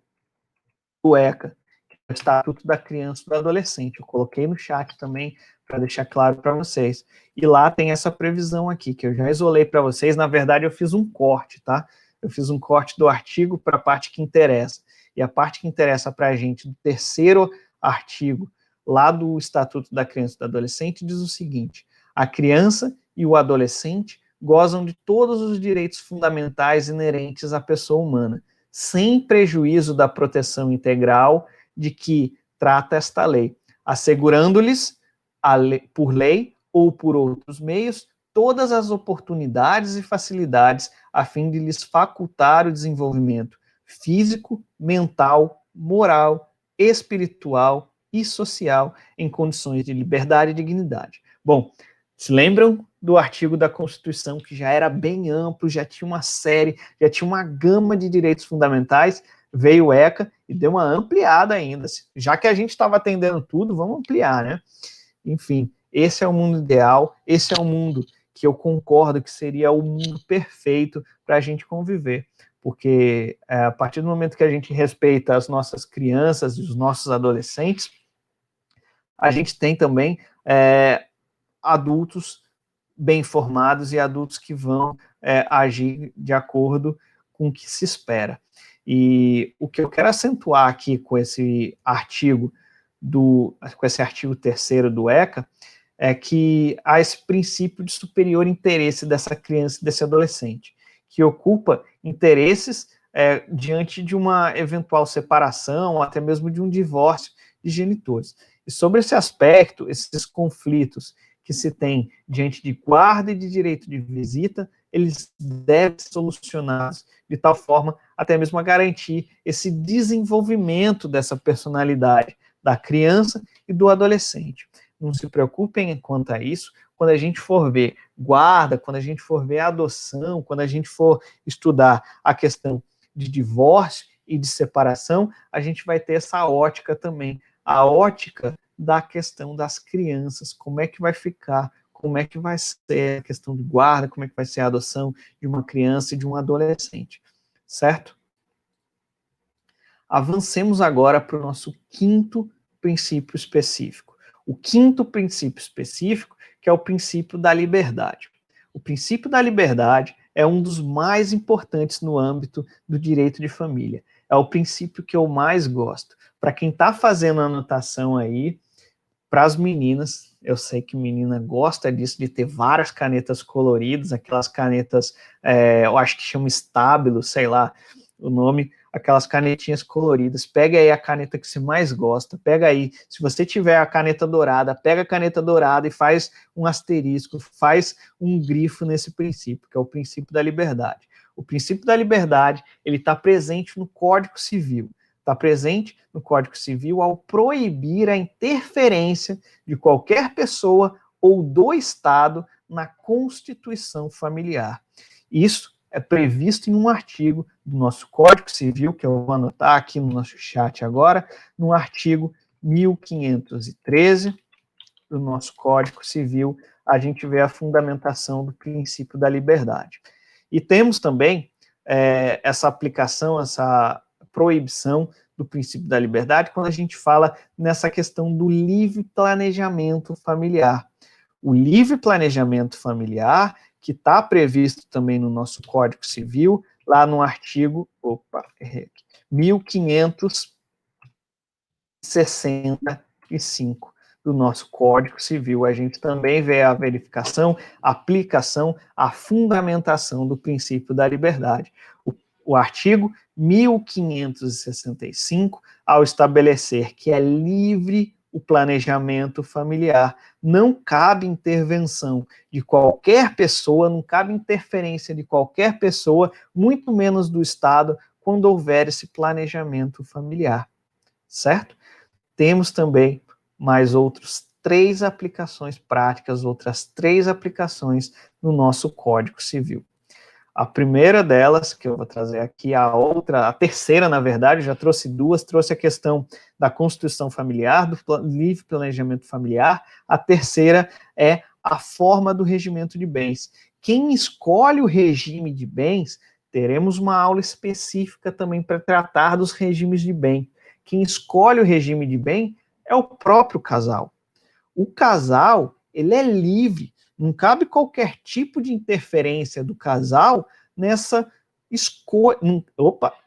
do ECA, que é o Estatuto da Criança e do Adolescente. Eu coloquei no chat também, para deixar claro para vocês. E lá tem essa previsão aqui, que eu já isolei para vocês. Na verdade, eu fiz um corte, tá? Eu fiz um corte do artigo para a parte que interessa. E a parte que interessa para a gente, do 3º artigo, lá do Estatuto da Criança e do Adolescente, diz o seguinte: a criança e o adolescente gozam de todos os direitos fundamentais inerentes à pessoa humana, sem prejuízo da proteção integral de que trata esta lei, assegurando-lhes, por lei ou por outros meios, todas as oportunidades e facilidades a fim de lhes facultar o desenvolvimento físico, mental, moral, espiritual e social em condições de liberdade e dignidade. Bom, se lembram do artigo da Constituição, que já era bem amplo, já tinha uma série, já tinha uma gama de direitos fundamentais, veio o ECA e deu uma ampliada ainda. Já que a gente estava atendendo tudo, vamos ampliar, né? Enfim, esse é o mundo ideal, esse é o mundo que eu concordo que seria o mundo perfeito para a gente conviver. Porque a partir do momento que a gente respeita as nossas crianças e os nossos adolescentes, a gente tem também adultos bem formados e adultos que vão agir de acordo com o que se espera. E o que eu quero acentuar aqui com esse artigo com esse artigo 3º do ECA é que há esse princípio de superior interesse dessa criança e desse adolescente, que ocupa interesses diante de uma eventual separação, ou até mesmo de um divórcio de genitores. E sobre esse aspecto, esses conflitos que se tem diante de guarda e de direito de visita, eles devem ser solucionados de tal forma até mesmo a garantir esse desenvolvimento dessa personalidade da criança e do adolescente. Não se preocupem quanto a isso, quando a gente for ver guarda, quando a gente for ver adoção, quando a gente for estudar a questão de divórcio e de separação, a gente vai ter essa ótica também, a ótica da questão das crianças, como é que vai ficar, como é que vai ser a questão de guarda, como é que vai ser a adoção de uma criança e de um adolescente, certo? Avancemos agora para o nosso 5º princípio específico. O 5º princípio específico, que é o princípio da liberdade. O princípio da liberdade é um dos mais importantes no âmbito do direito de família. É o princípio que eu mais gosto. Para quem está fazendo a anotação aí, para as meninas, eu sei que menina gosta disso, de ter várias canetas coloridas, aquelas canetas, eu acho que chama Stabilo, sei lá o nome, aquelas canetinhas coloridas. Pega aí a caneta que você mais gosta, pega aí, se você tiver a caneta dourada, pega a caneta dourada e faz um asterisco, faz um grifo nesse princípio, que é o princípio da liberdade. O princípio da liberdade, ele está presente no Código Civil. Está presente no Código Civil ao proibir a interferência de qualquer pessoa ou do Estado na constituição familiar. Isso é previsto em um artigo do nosso Código Civil, que eu vou anotar aqui no nosso chat agora, no artigo 1513 do nosso Código Civil, a gente vê a fundamentação do princípio da liberdade. E temos também essa aplicação, essa proibição do princípio da liberdade quando a gente fala nessa questão do livre planejamento familiar. O livre planejamento familiar, que está previsto também no nosso Código Civil, lá no artigo 1565 do nosso Código Civil. A gente também vê a verificação, a aplicação, a fundamentação do princípio da liberdade. O artigo 1565, ao estabelecer que é livre o planejamento familiar. Não cabe intervenção de qualquer pessoa, não cabe interferência de qualquer pessoa, muito menos do Estado, quando houver esse planejamento familiar, certo? Temos também mais outros 3 aplicações práticas, outras 3 aplicações no nosso Código Civil. A primeira delas, que eu vou trazer aqui, a terceira, na verdade, já trouxe 2, trouxe a questão da constituição familiar, do livre planejamento familiar. A terceira é a forma do regimento de bens. Quem escolhe o regime de bens, teremos uma aula específica também para tratar dos regimes de bem. Quem escolhe o regime de bem é o próprio casal. O casal, ele é livre. Não cabe qualquer tipo de interferência do casal nessa escolha.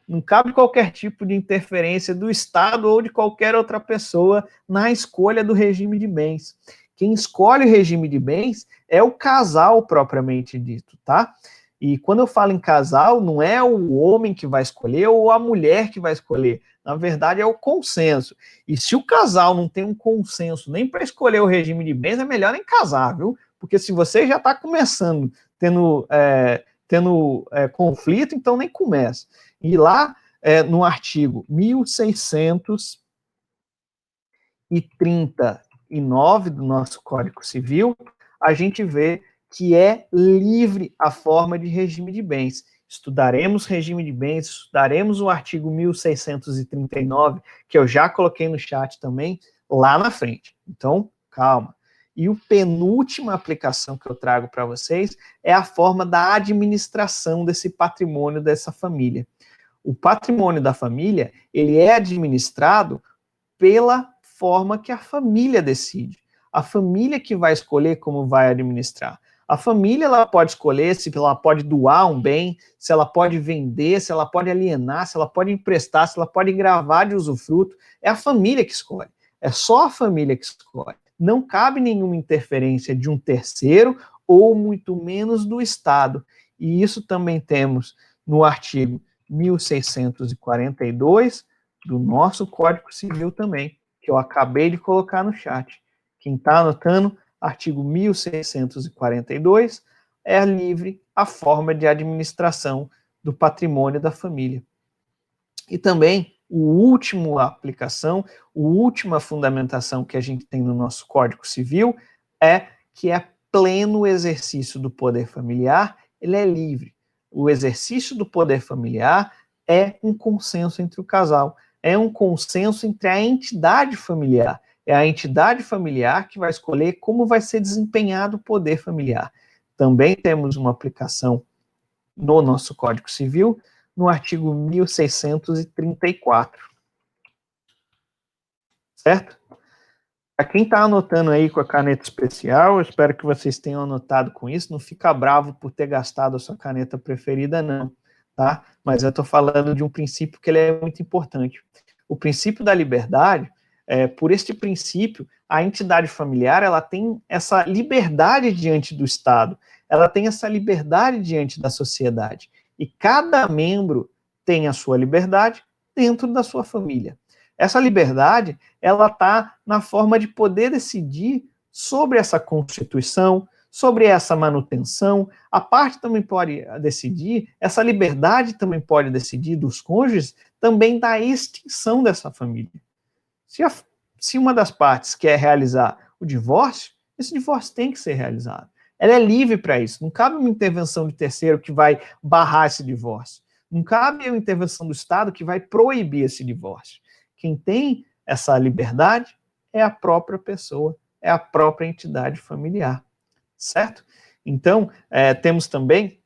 Não cabe qualquer tipo de interferência do Estado ou de qualquer outra pessoa na escolha do regime de bens. Quem escolhe o regime de bens é o casal propriamente dito, tá? E quando eu falo em casal, não é o homem que vai escolher ou a mulher que vai escolher. Na verdade, é o consenso. E se o casal não tem um consenso nem para escolher o regime de bens, é melhor nem casar, viu? Porque se você já está começando tendo conflito, então nem começa. E lá, no artigo 1639 do nosso Código Civil, a gente vê que é livre a forma de regime de bens. Estudaremos regime de bens, estudaremos o artigo 1639, que eu já coloquei no chat também, lá na frente. Então, calma. E a penúltima aplicação que eu trago para vocês é a forma da administração desse patrimônio dessa família. O patrimônio da família, ele é administrado pela forma que a família decide. A família que vai escolher como vai administrar. A família, ela pode escolher se ela pode doar um bem, se ela pode vender, se ela pode alienar, se ela pode emprestar, se ela pode gravar de usufruto. É a família que escolhe. É só a família que escolhe. Não cabe nenhuma interferência de um terceiro ou muito menos do Estado. E isso também temos no artigo 1642 do nosso Código Civil também, que eu acabei de colocar no chat. Quem está anotando, artigo 1642, é livre a forma de administração do patrimônio da família. E também, a última fundamentação que a gente tem no nosso Código Civil é que é pleno exercício do poder familiar, ele é livre. O exercício do poder familiar é um consenso entre o casal, é um consenso entre a entidade familiar. É a entidade familiar que vai escolher como vai ser desempenhado o poder familiar. Também temos uma aplicação no nosso Código Civil, no artigo 1634. Certo? Para quem está anotando aí com a caneta especial, eu espero que vocês tenham anotado com isso, não fica bravo por ter gastado a sua caneta preferida, não, tá? Mas eu estou falando de um princípio que ele é muito importante. O princípio da liberdade, por este princípio, a entidade familiar, ela tem essa liberdade diante do Estado, ela tem essa liberdade diante da sociedade. E cada membro tem a sua liberdade dentro da sua família. Essa liberdade, ela está na forma de poder decidir sobre essa constituição, sobre essa manutenção. A parte também pode decidir, essa liberdade também pode decidir dos cônjuges, também da extinção dessa família. Se uma das partes quer realizar o divórcio, esse divórcio tem que ser realizado. Ela é livre para isso. Não cabe uma intervenção de terceiro que vai barrar esse divórcio. Não cabe uma intervenção do Estado que vai proibir esse divórcio. Quem tem essa liberdade é a própria pessoa, é a própria entidade familiar, certo? Então, temos também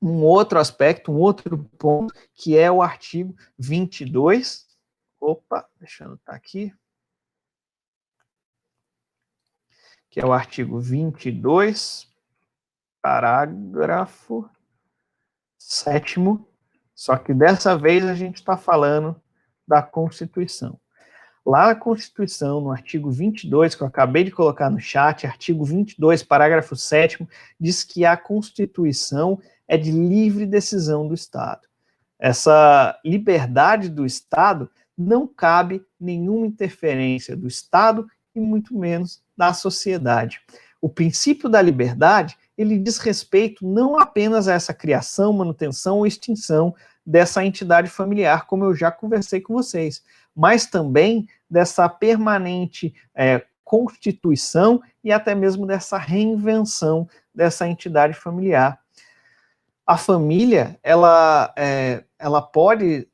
um outro aspecto, um outro ponto, que é o artigo 22. Opa, deixa eu anotar aqui. Que é o artigo 22, parágrafo 7º, só que dessa vez a gente está falando da Constituição. Lá na Constituição, no artigo 22, que eu acabei de colocar no chat, artigo 22, parágrafo 7º, diz que a Constituição é de livre decisão do Estado. Essa liberdade do Estado não cabe nenhuma interferência do Estado e muito menos da sociedade. O princípio da liberdade, ele diz respeito não apenas a essa criação, manutenção ou extinção dessa entidade familiar, como eu já conversei com vocês, mas também dessa permanente constituição e até mesmo dessa reinvenção dessa entidade familiar. A família, ela pode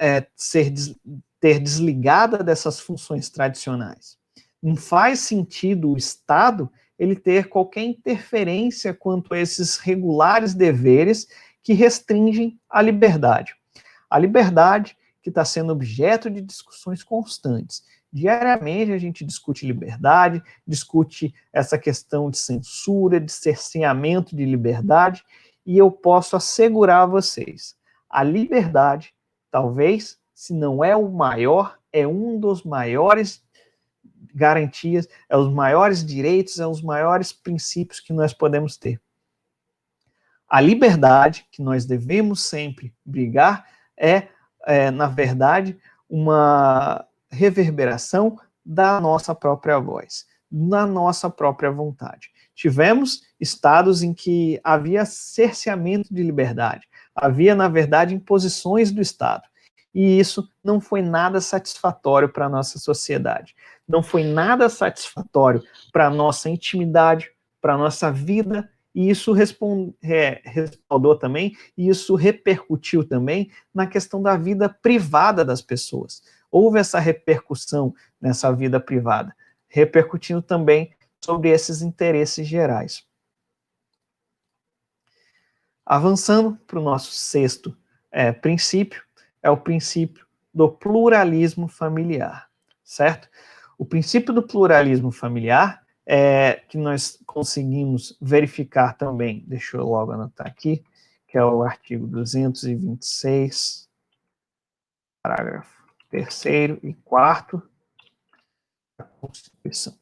ter desligada dessas funções tradicionais. Não faz sentido o Estado ele ter qualquer interferência quanto a esses regulares deveres que restringem a liberdade. A liberdade que está sendo objeto de discussões constantes. Diariamente a gente discute liberdade, discute essa questão de censura, de cerceamento de liberdade, e eu posso assegurar a vocês, a liberdade, talvez, se não é o maior, é um dos maiores garantias, é os maiores direitos, é os maiores princípios que nós podemos ter. A liberdade que nós devemos sempre brigar na verdade, uma reverberação da nossa própria voz, na nossa própria vontade. Tivemos estados em que havia cerceamento de liberdade, havia, na verdade, imposições do Estado. E isso não foi nada satisfatório para a nossa sociedade. Não foi nada satisfatório para a nossa intimidade, para a nossa vida, e isso respaldou também, e isso repercutiu também na questão da vida privada das pessoas. Houve essa repercussão nessa vida privada, repercutindo também sobre esses interesses gerais. Avançando para o nosso sexto princípio, é o princípio do pluralismo familiar, certo? O princípio do pluralismo familiar que nós conseguimos verificar também, deixa eu logo anotar aqui, que é o artigo 226, parágrafo 3º e 4º da Constituição.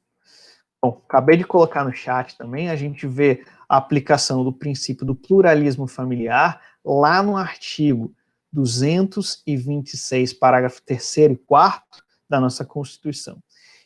Bom, acabei de colocar no chat também, a gente vê a aplicação do princípio do pluralismo familiar lá no artigo 226, parágrafo 3º e 4º da nossa Constituição,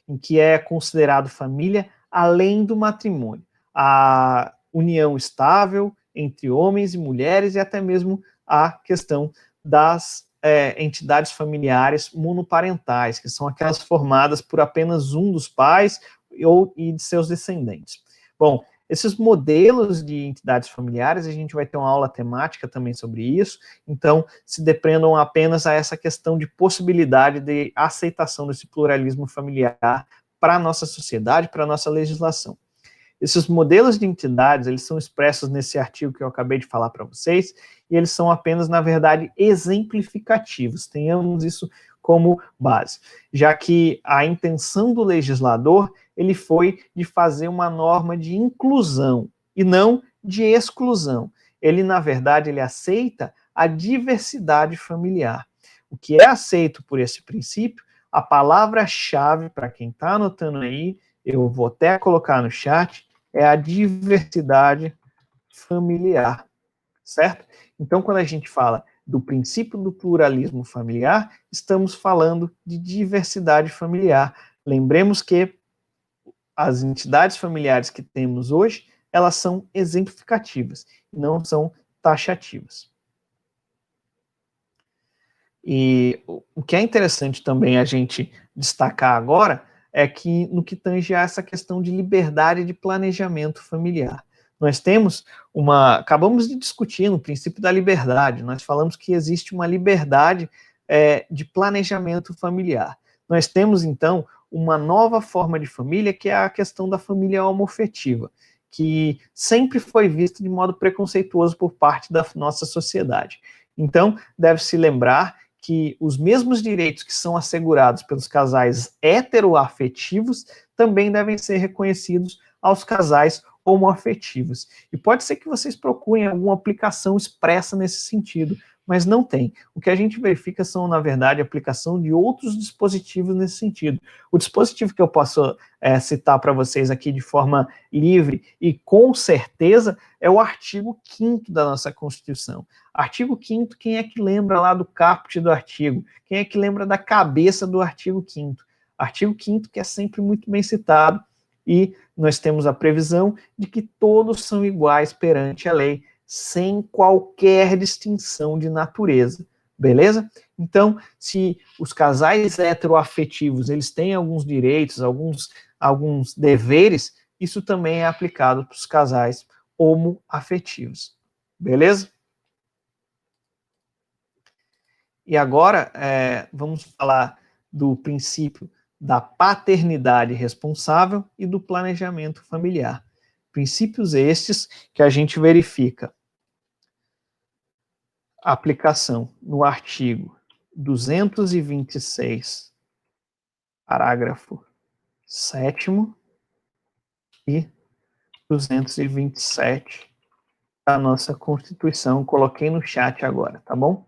em que é considerado família além do matrimônio, a união estável entre homens e mulheres e até mesmo a questão das entidades familiares monoparentais, que são aquelas formadas por apenas um dos pais e de seus descendentes. Bom, esses modelos de entidades familiares, a gente vai ter uma aula temática também sobre isso, então se deprendam apenas a essa questão de possibilidade de aceitação desse pluralismo familiar para a nossa sociedade, para a nossa legislação. Esses modelos de entidades, eles são expressos nesse artigo que eu acabei de falar para vocês, e eles são apenas, na verdade, exemplificativos, tenhamos isso como base, já que a intenção do legislador, ele foi de fazer uma norma de inclusão, e não de exclusão. Ele, na verdade, ele aceita a diversidade familiar. O que é aceito por esse princípio, a palavra-chave, para quem está anotando aí, eu vou até colocar no chat, é a diversidade familiar, certo? Então, quando a gente fala do princípio do pluralismo familiar, estamos falando de diversidade familiar. Lembremos que as entidades familiares que temos hoje, elas são exemplificativas, não são taxativas. E o que é interessante também a gente destacar agora é que no que tange a essa questão de liberdade de planejamento familiar. Nós temos acabamos de discutir no princípio da liberdade, nós falamos que existe uma liberdade de planejamento familiar. Nós temos, então, uma nova forma de família, que é a questão da família homoafetiva, que sempre foi vista de modo preconceituoso por parte da nossa sociedade. Então, deve-se lembrar que os mesmos direitos que são assegurados pelos casais heteroafetivos também devem ser reconhecidos aos casais homoafetivos. E pode ser que vocês procurem alguma aplicação expressa nesse sentido, mas não tem. O que a gente verifica são, na verdade, a aplicação de outros dispositivos nesse sentido. O dispositivo que eu posso citar para vocês aqui de forma livre e com certeza é o artigo 5º da nossa Constituição. Artigo 5º, quem é que lembra lá do caput do artigo? Quem é que lembra da cabeça do artigo 5º? Artigo 5º que é sempre muito bem citado, e nós temos a previsão de que todos são iguais perante a lei, sem qualquer distinção de natureza, beleza? Então, se os casais heteroafetivos, eles têm alguns direitos, alguns deveres, isso também é aplicado para os casais homoafetivos, beleza? E agora, vamos falar do princípio da paternidade responsável e do planejamento familiar. Princípios estes que a gente verifica a aplicação no artigo 226, parágrafo 7º e 227 da nossa Constituição. Coloquei no chat agora, tá bom?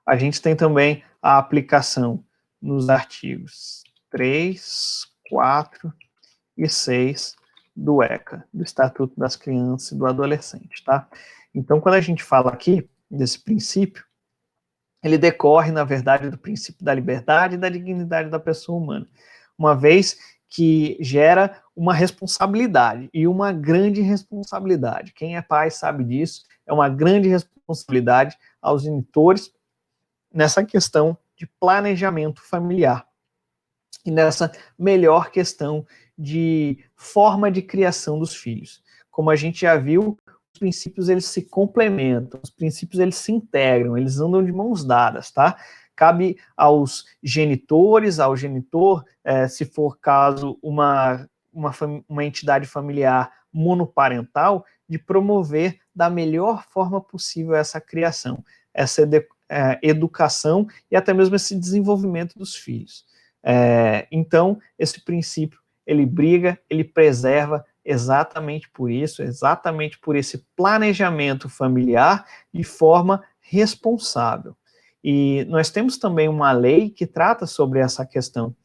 A gente tem também a aplicação nos artigos 3, 4 e 6 do ECA, do Estatuto das Crianças e do Adolescente, tá? Então, quando a gente fala aqui desse princípio, ele decorre, na verdade, do princípio da liberdade e da dignidade da pessoa humana, uma vez que gera uma responsabilidade, e uma grande responsabilidade. Quem é pai sabe disso, é uma grande responsabilidade aos genitores nessa questão de planejamento familiar e nessa melhor questão de forma de criação dos filhos. Como a gente já viu, os princípios eles se complementam, os princípios eles se integram, eles andam de mãos dadas, tá? Cabe aos genitores, ao genitor, se for caso uma entidade familiar monoparental, de promover da melhor forma possível essa criação, essa educação e até mesmo esse desenvolvimento dos filhos. Então, esse princípio, ele briga, ele preserva exatamente por isso, exatamente por esse planejamento familiar de forma responsável. E nós temos também uma lei que trata sobre essa questão.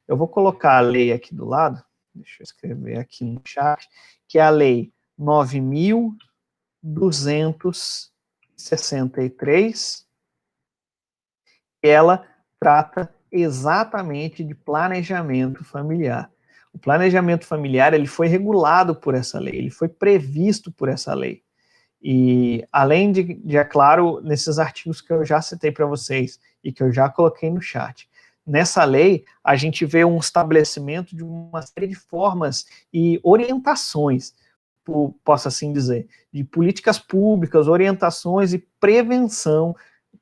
Eu vou colocar a lei aqui do lado, deixa eu escrever aqui no chat, que é a lei 9.263, ela trata exatamente de planejamento familiar. O planejamento familiar, ele foi regulado por essa lei, ele foi previsto por essa lei. E além é claro, nesses artigos que eu já citei para vocês e que eu já coloquei no chat, nessa lei a gente vê um estabelecimento de uma série de formas e orientações, posso assim dizer, de políticas públicas, orientações e prevenção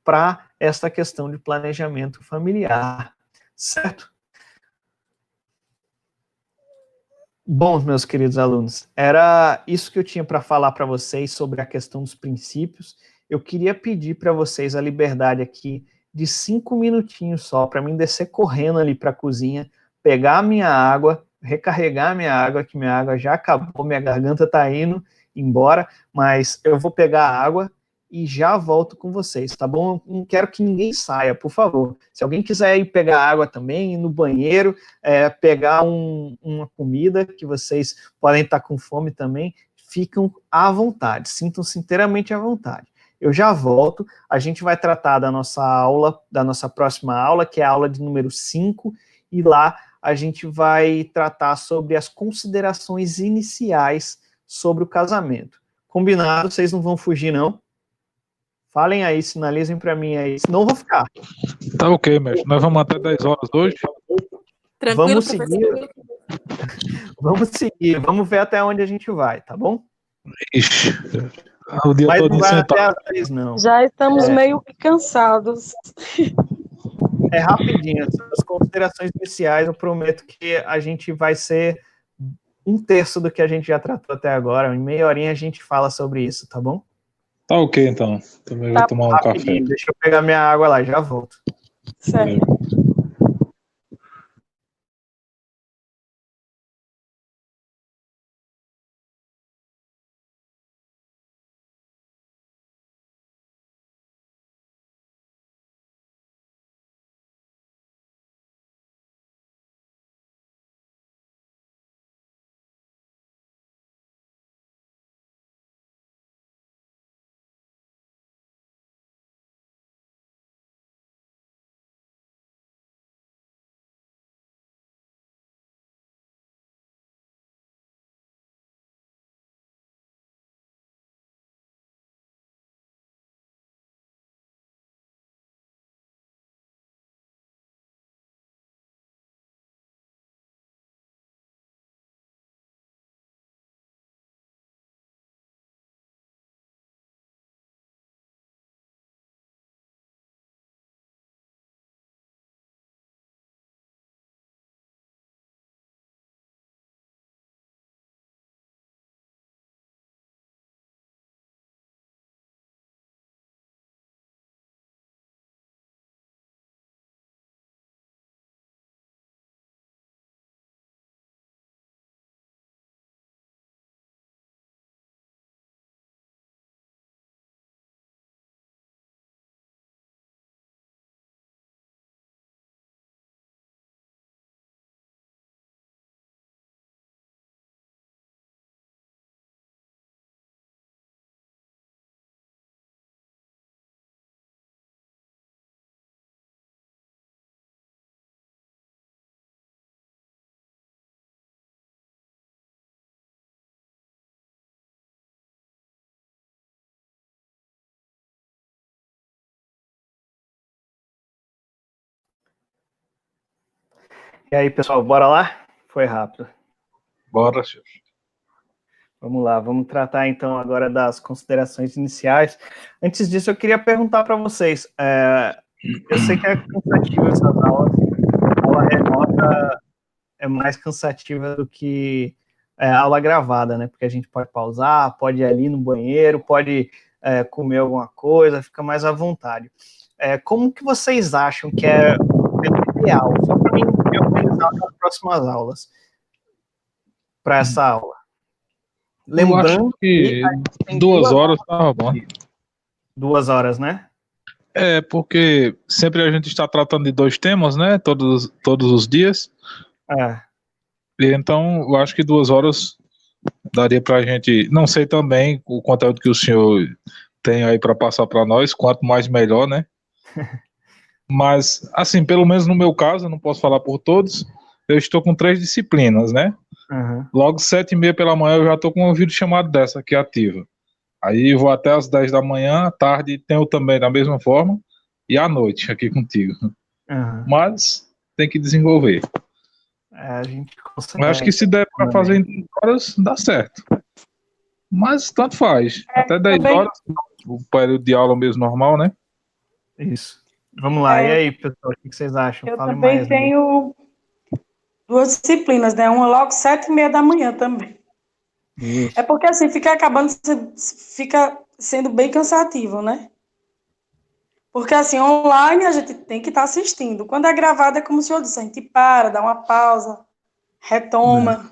para esta questão de planejamento familiar, certo? Bom, meus queridos alunos, era isso que eu tinha para falar para vocês sobre a questão dos princípios. Eu queria pedir para vocês a liberdade aqui de 5 minutinhos só, para mim descer correndo ali para a cozinha, pegar a minha água, recarregar a minha água, que minha água já acabou, minha garganta está indo embora, mas eu vou pegar a água e já volto com vocês, tá bom? Eu não quero que ninguém saia, por favor. Se alguém quiser ir pegar água também, ir no banheiro, pegar uma comida, que vocês podem estar com fome também, ficam à vontade, sintam-se inteiramente à vontade. Eu já volto, a gente vai tratar da nossa aula, da nossa próxima aula, que é a aula de número 5, e lá a gente vai tratar sobre as considerações iniciais sobre o casamento. Combinado? Vocês não vão fugir, não? Falem aí, sinalizem para mim aí, senão eu vou ficar. Tá ok, mestre. Nós vamos até 10 horas hoje? Tranquilo, Vamos professor? seguir, vamos seguir, vamos ver até onde a gente vai, tá bom? Ixi, o dia Mas todo não vai até sentado. às 10, não. Já estamos meio que cansados. É rapidinho, as considerações iniciais, eu prometo que a gente vai ser 1/3 do que a gente já tratou até agora, em meia horinha a gente fala sobre isso, tá bom? Tá ok, então. Também vou Tá tomar um café. Rapidinho, deixa eu pegar minha água lá, já volto. certo. E aí, pessoal, bora lá? Foi rápido. Bora, senhor. Vamos lá, vamos tratar então agora das considerações iniciais. Antes disso, eu queria perguntar para vocês. Eu sei que é cansativo essas aulas, a aula remota é mais cansativa do que a aula gravada, né? Porque a gente pode pausar, pode ir ali no banheiro, pode comer alguma coisa, fica mais à vontade. Como que vocês acham que é o ideal? Só para mim me organizar nas próximas aulas, para essa aula. Lembrando que 2 horas estava bom. 2 horas, né? Porque sempre a gente está tratando de 2 temas, né? Todos os dias. E então, eu acho que 2 horas daria para a gente. Não sei também o conteúdo que o senhor tem aí para passar para nós. Quanto mais, melhor, né? Mas, assim, pelo menos no meu caso, eu não posso falar por todos. Eu estou com 3 disciplinas, né? Logo 7h30 pela manhã eu já estou com uma videochamada dessa aqui ativa. Aí vou até às 10 da manhã, à tarde tenho também da mesma forma, e à noite aqui contigo. Mas tem que desenvolver. A gente consegue. Eu acho que se der para fazer em 2 horas, dá certo. Mas tanto faz. Até 10 horas, o período de aula mesmo normal, né? Isso. Vamos lá. E aí, pessoal, o que vocês acham? Eu Falem também mais, tenho 2 disciplinas, né? Uma logo 7h30 da manhã também. Isso. É porque assim, fica sendo bem cansativo, né? Porque assim, online a gente tem que estar assistindo. Quando é gravado é como o senhor disse, a gente para, dá uma pausa, retoma.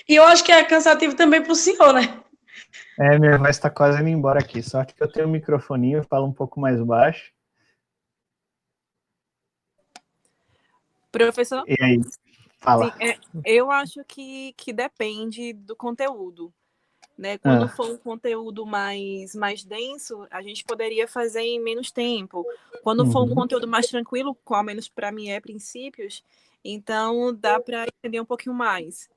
E eu acho que é cansativo também para o senhor, né? Minha voz está quase indo embora aqui. Sorte que eu tenho um microfoninho, eu falo um pouco mais baixo. Professor? E aí? Fala. Sim, eu acho que depende do conteúdo, né? Quando for um conteúdo mais denso, a gente poderia fazer em menos tempo. Quando for um conteúdo mais tranquilo, ao menos para mim princípios, então dá para entender um pouquinho mais.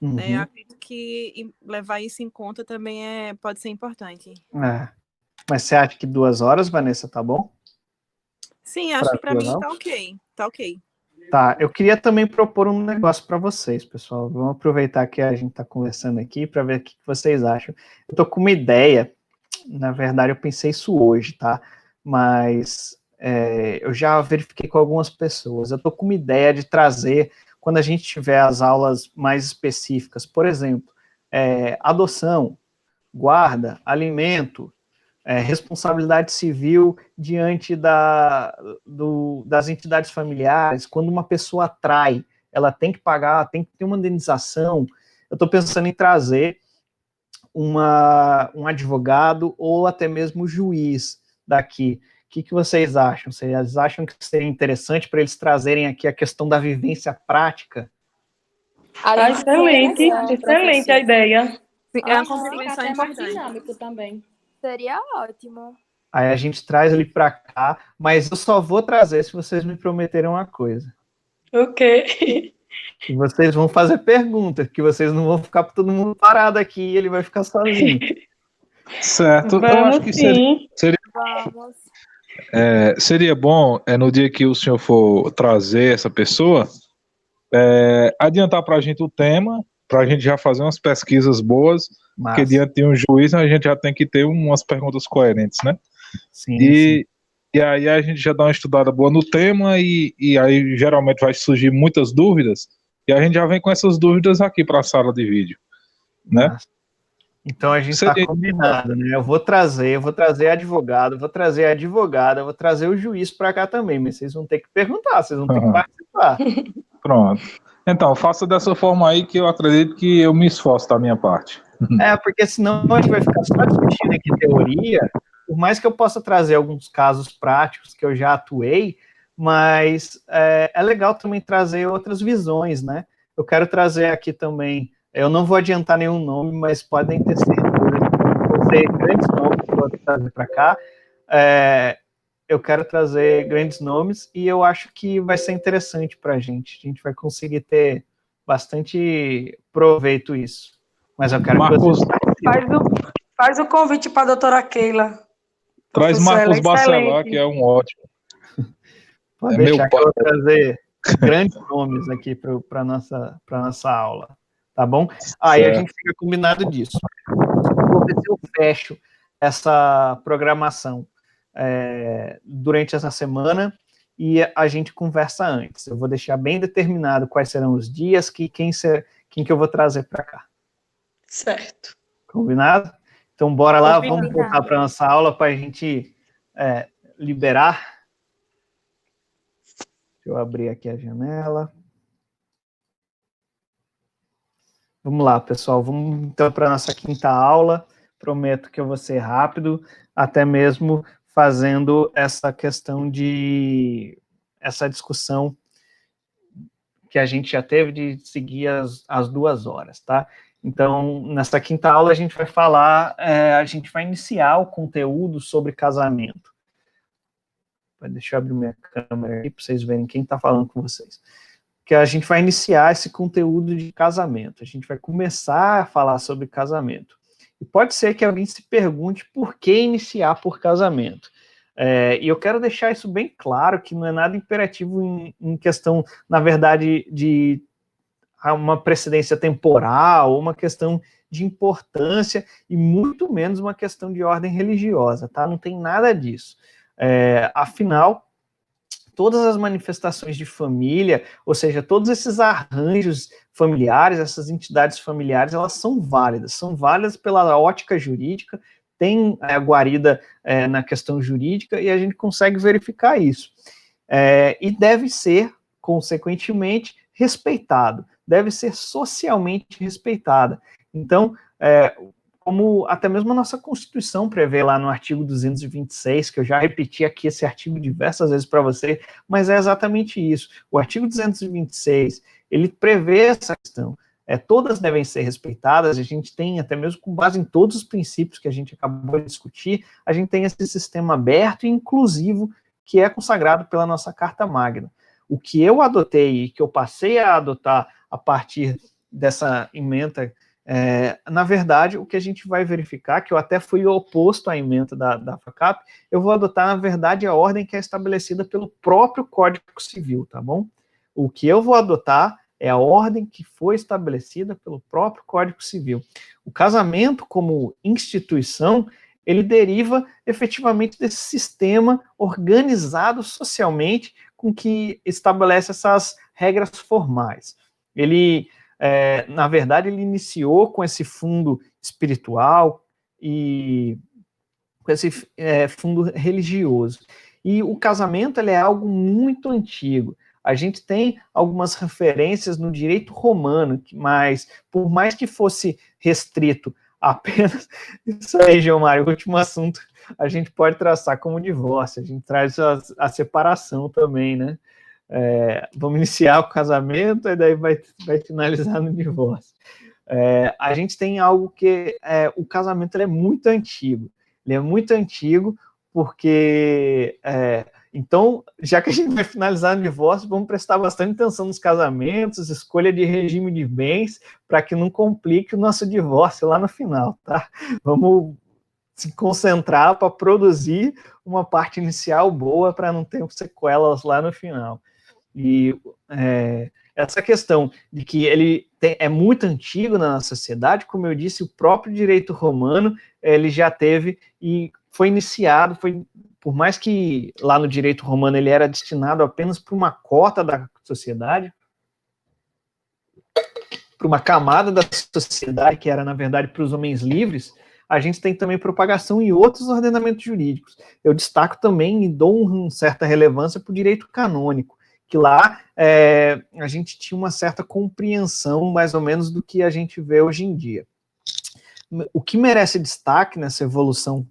Né? Acredito que levar isso em conta também pode ser importante. Mas você acha que 2 horas, Vanessa, tá bom? Sim, acho que para mim tá ok. Tá ok. Tá, eu queria também propor um negócio para vocês, pessoal. Vamos aproveitar que a gente está conversando aqui para ver o que vocês acham. Eu tô com uma ideia, na verdade eu pensei isso hoje, tá? Mas eu já verifiquei com algumas pessoas. Eu tô com uma ideia de trazer, quando a gente tiver as aulas mais específicas, por exemplo, adoção, guarda, alimento, responsabilidade civil diante das entidades familiares. Quando uma pessoa atrai, ela tem que pagar, tem que ter uma indenização. Eu estou pensando em trazer um advogado ou até mesmo juiz daqui. O que vocês acham? Vocês acham que seria interessante para eles trazerem aqui a questão da vivência prática? Excelente a ideia. Sim, é uma contribuição importante. Dinâmico também. Seria ótimo. Aí a gente traz ele para cá, mas eu só vou trazer se vocês me prometerem uma coisa. Ok. E vocês vão fazer perguntas, que vocês não vão ficar todo mundo parado aqui e ele vai ficar sozinho. Certo. Vamos, eu acho que seria bom, no dia que o senhor for trazer essa pessoa, adiantar para a gente o tema, para a gente já fazer umas pesquisas boas, porque diante de um juiz a gente já tem que ter umas perguntas coerentes, né? Sim, e aí a gente já dá uma estudada boa no tema e aí geralmente vai surgir muitas dúvidas e a gente já vem com essas dúvidas aqui para a sala de vídeo, né? Então a gente está combinado, né? Eu vou trazer advogado, eu vou trazer advogada, eu vou trazer o juiz para cá também, mas vocês vão ter que perguntar, vocês vão ter que participar. Pronto. Então, faça dessa forma aí que eu acredito que eu me esforço da minha parte. Porque senão a gente vai ficar só discutindo aqui teoria, por mais que eu possa trazer alguns casos práticos que eu já atuei, mas é legal também trazer outras visões, né? Eu quero trazer aqui também, eu não vou adiantar nenhum nome, mas podem ter certeza que vão ser grandes nomes que eu vou trazer para cá. Eu quero trazer grandes nomes e eu acho que vai ser interessante para a gente vai conseguir ter bastante proveito isso. Mas eu quero que vocês faz o convite para a doutora Keila. Traz Marcos Bacelar, que é um ótimo. Pode deixar que eu vou trazer grandes nomes aqui para nossa aula, tá bom? Aí a gente fica combinado disso. Vou ver se eu fecho essa programação durante essa semana e a gente conversa antes. Eu vou deixar bem determinado quais serão os dias, quem que eu vou trazer para cá. Certo. Combinado? Então, bora lá, Combinado. vamos voltar para a nossa aula para a gente liberar. Deixa eu abrir aqui a janela. Vamos lá, pessoal, vamos então para a nossa quinta aula. Prometo que eu vou ser rápido, até mesmo fazendo essa questão essa discussão que a gente já teve de seguir as 2 horas, tá? Então, nessa quinta aula a gente vai falar, a gente vai iniciar o conteúdo sobre casamento. Deixa eu abrir minha câmera aqui para vocês verem quem está falando com vocês. Que a gente vai iniciar esse conteúdo de casamento. A gente vai começar a falar sobre casamento. E pode ser que alguém se pergunte por que iniciar por casamento. E eu quero deixar isso bem claro, que não é nada imperativo em questão, na verdade, de uma precedência temporal, uma questão de importância, e muito menos uma questão de ordem religiosa, tá? Não tem nada disso. Afinal, todas as manifestações de família, ou seja, todos esses arranjos familiares, essas entidades familiares, elas são válidas pela ótica jurídica, tem a guarida na questão jurídica, e a gente consegue verificar isso. E deve ser, consequentemente, respeitado, deve ser socialmente respeitada. Então, como até mesmo a nossa Constituição prevê lá no artigo 226, que eu já repeti aqui esse artigo diversas vezes para você, mas é exatamente isso. O artigo 226, ele prevê essa questão. Todas devem ser respeitadas, a gente tem, até mesmo com base em todos os princípios que a gente acabou de discutir, a gente tem esse sistema aberto e inclusivo que é consagrado pela nossa Carta Magna. O que eu adotei e que eu passei a adotar a partir dessa ementa, na verdade, o que a gente vai verificar, que eu até fui oposto à ementa da FACAP, eu vou adotar, na verdade, a ordem que é estabelecida pelo próprio Código Civil, tá bom? O que eu vou adotar é a ordem que foi estabelecida pelo próprio Código Civil. O casamento, como instituição, ele deriva efetivamente desse sistema organizado socialmente com que estabelece essas regras formais. Ele, na verdade, ele iniciou com esse fundo espiritual e com esse fundo religioso. E o casamento ele é algo muito antigo. A gente tem algumas referências no direito romano, mas por mais que fosse restrito apenas... Isso aí, Gilmar, o último assunto a gente pode traçar como divórcio, a gente traz a separação também, né? Vamos iniciar o casamento e daí vai finalizar no divórcio. A gente tem algo que o casamento ele é muito antigo. Ele é muito antigo porque... Então, já que a gente vai finalizar no divórcio, vamos prestar bastante atenção nos casamentos, escolha de regime de bens, para que não complique o nosso divórcio lá no final, tá? Vamos se concentrar para produzir uma parte inicial boa para não ter sequelas lá no final. E essa questão de que ele é muito antigo na nossa sociedade, como eu disse, o próprio direito romano, ele já teve e foi iniciado, por mais que lá no direito romano ele era destinado apenas para uma cota da sociedade, para uma camada da sociedade, que era, na verdade, para os homens livres, a gente tem também propagação em outros ordenamentos jurídicos. Eu destaco também e dou uma certa relevância para o direito canônico, que lá a gente tinha uma certa compreensão, mais ou menos, do que a gente vê hoje em dia. O que merece destaque nessa evolução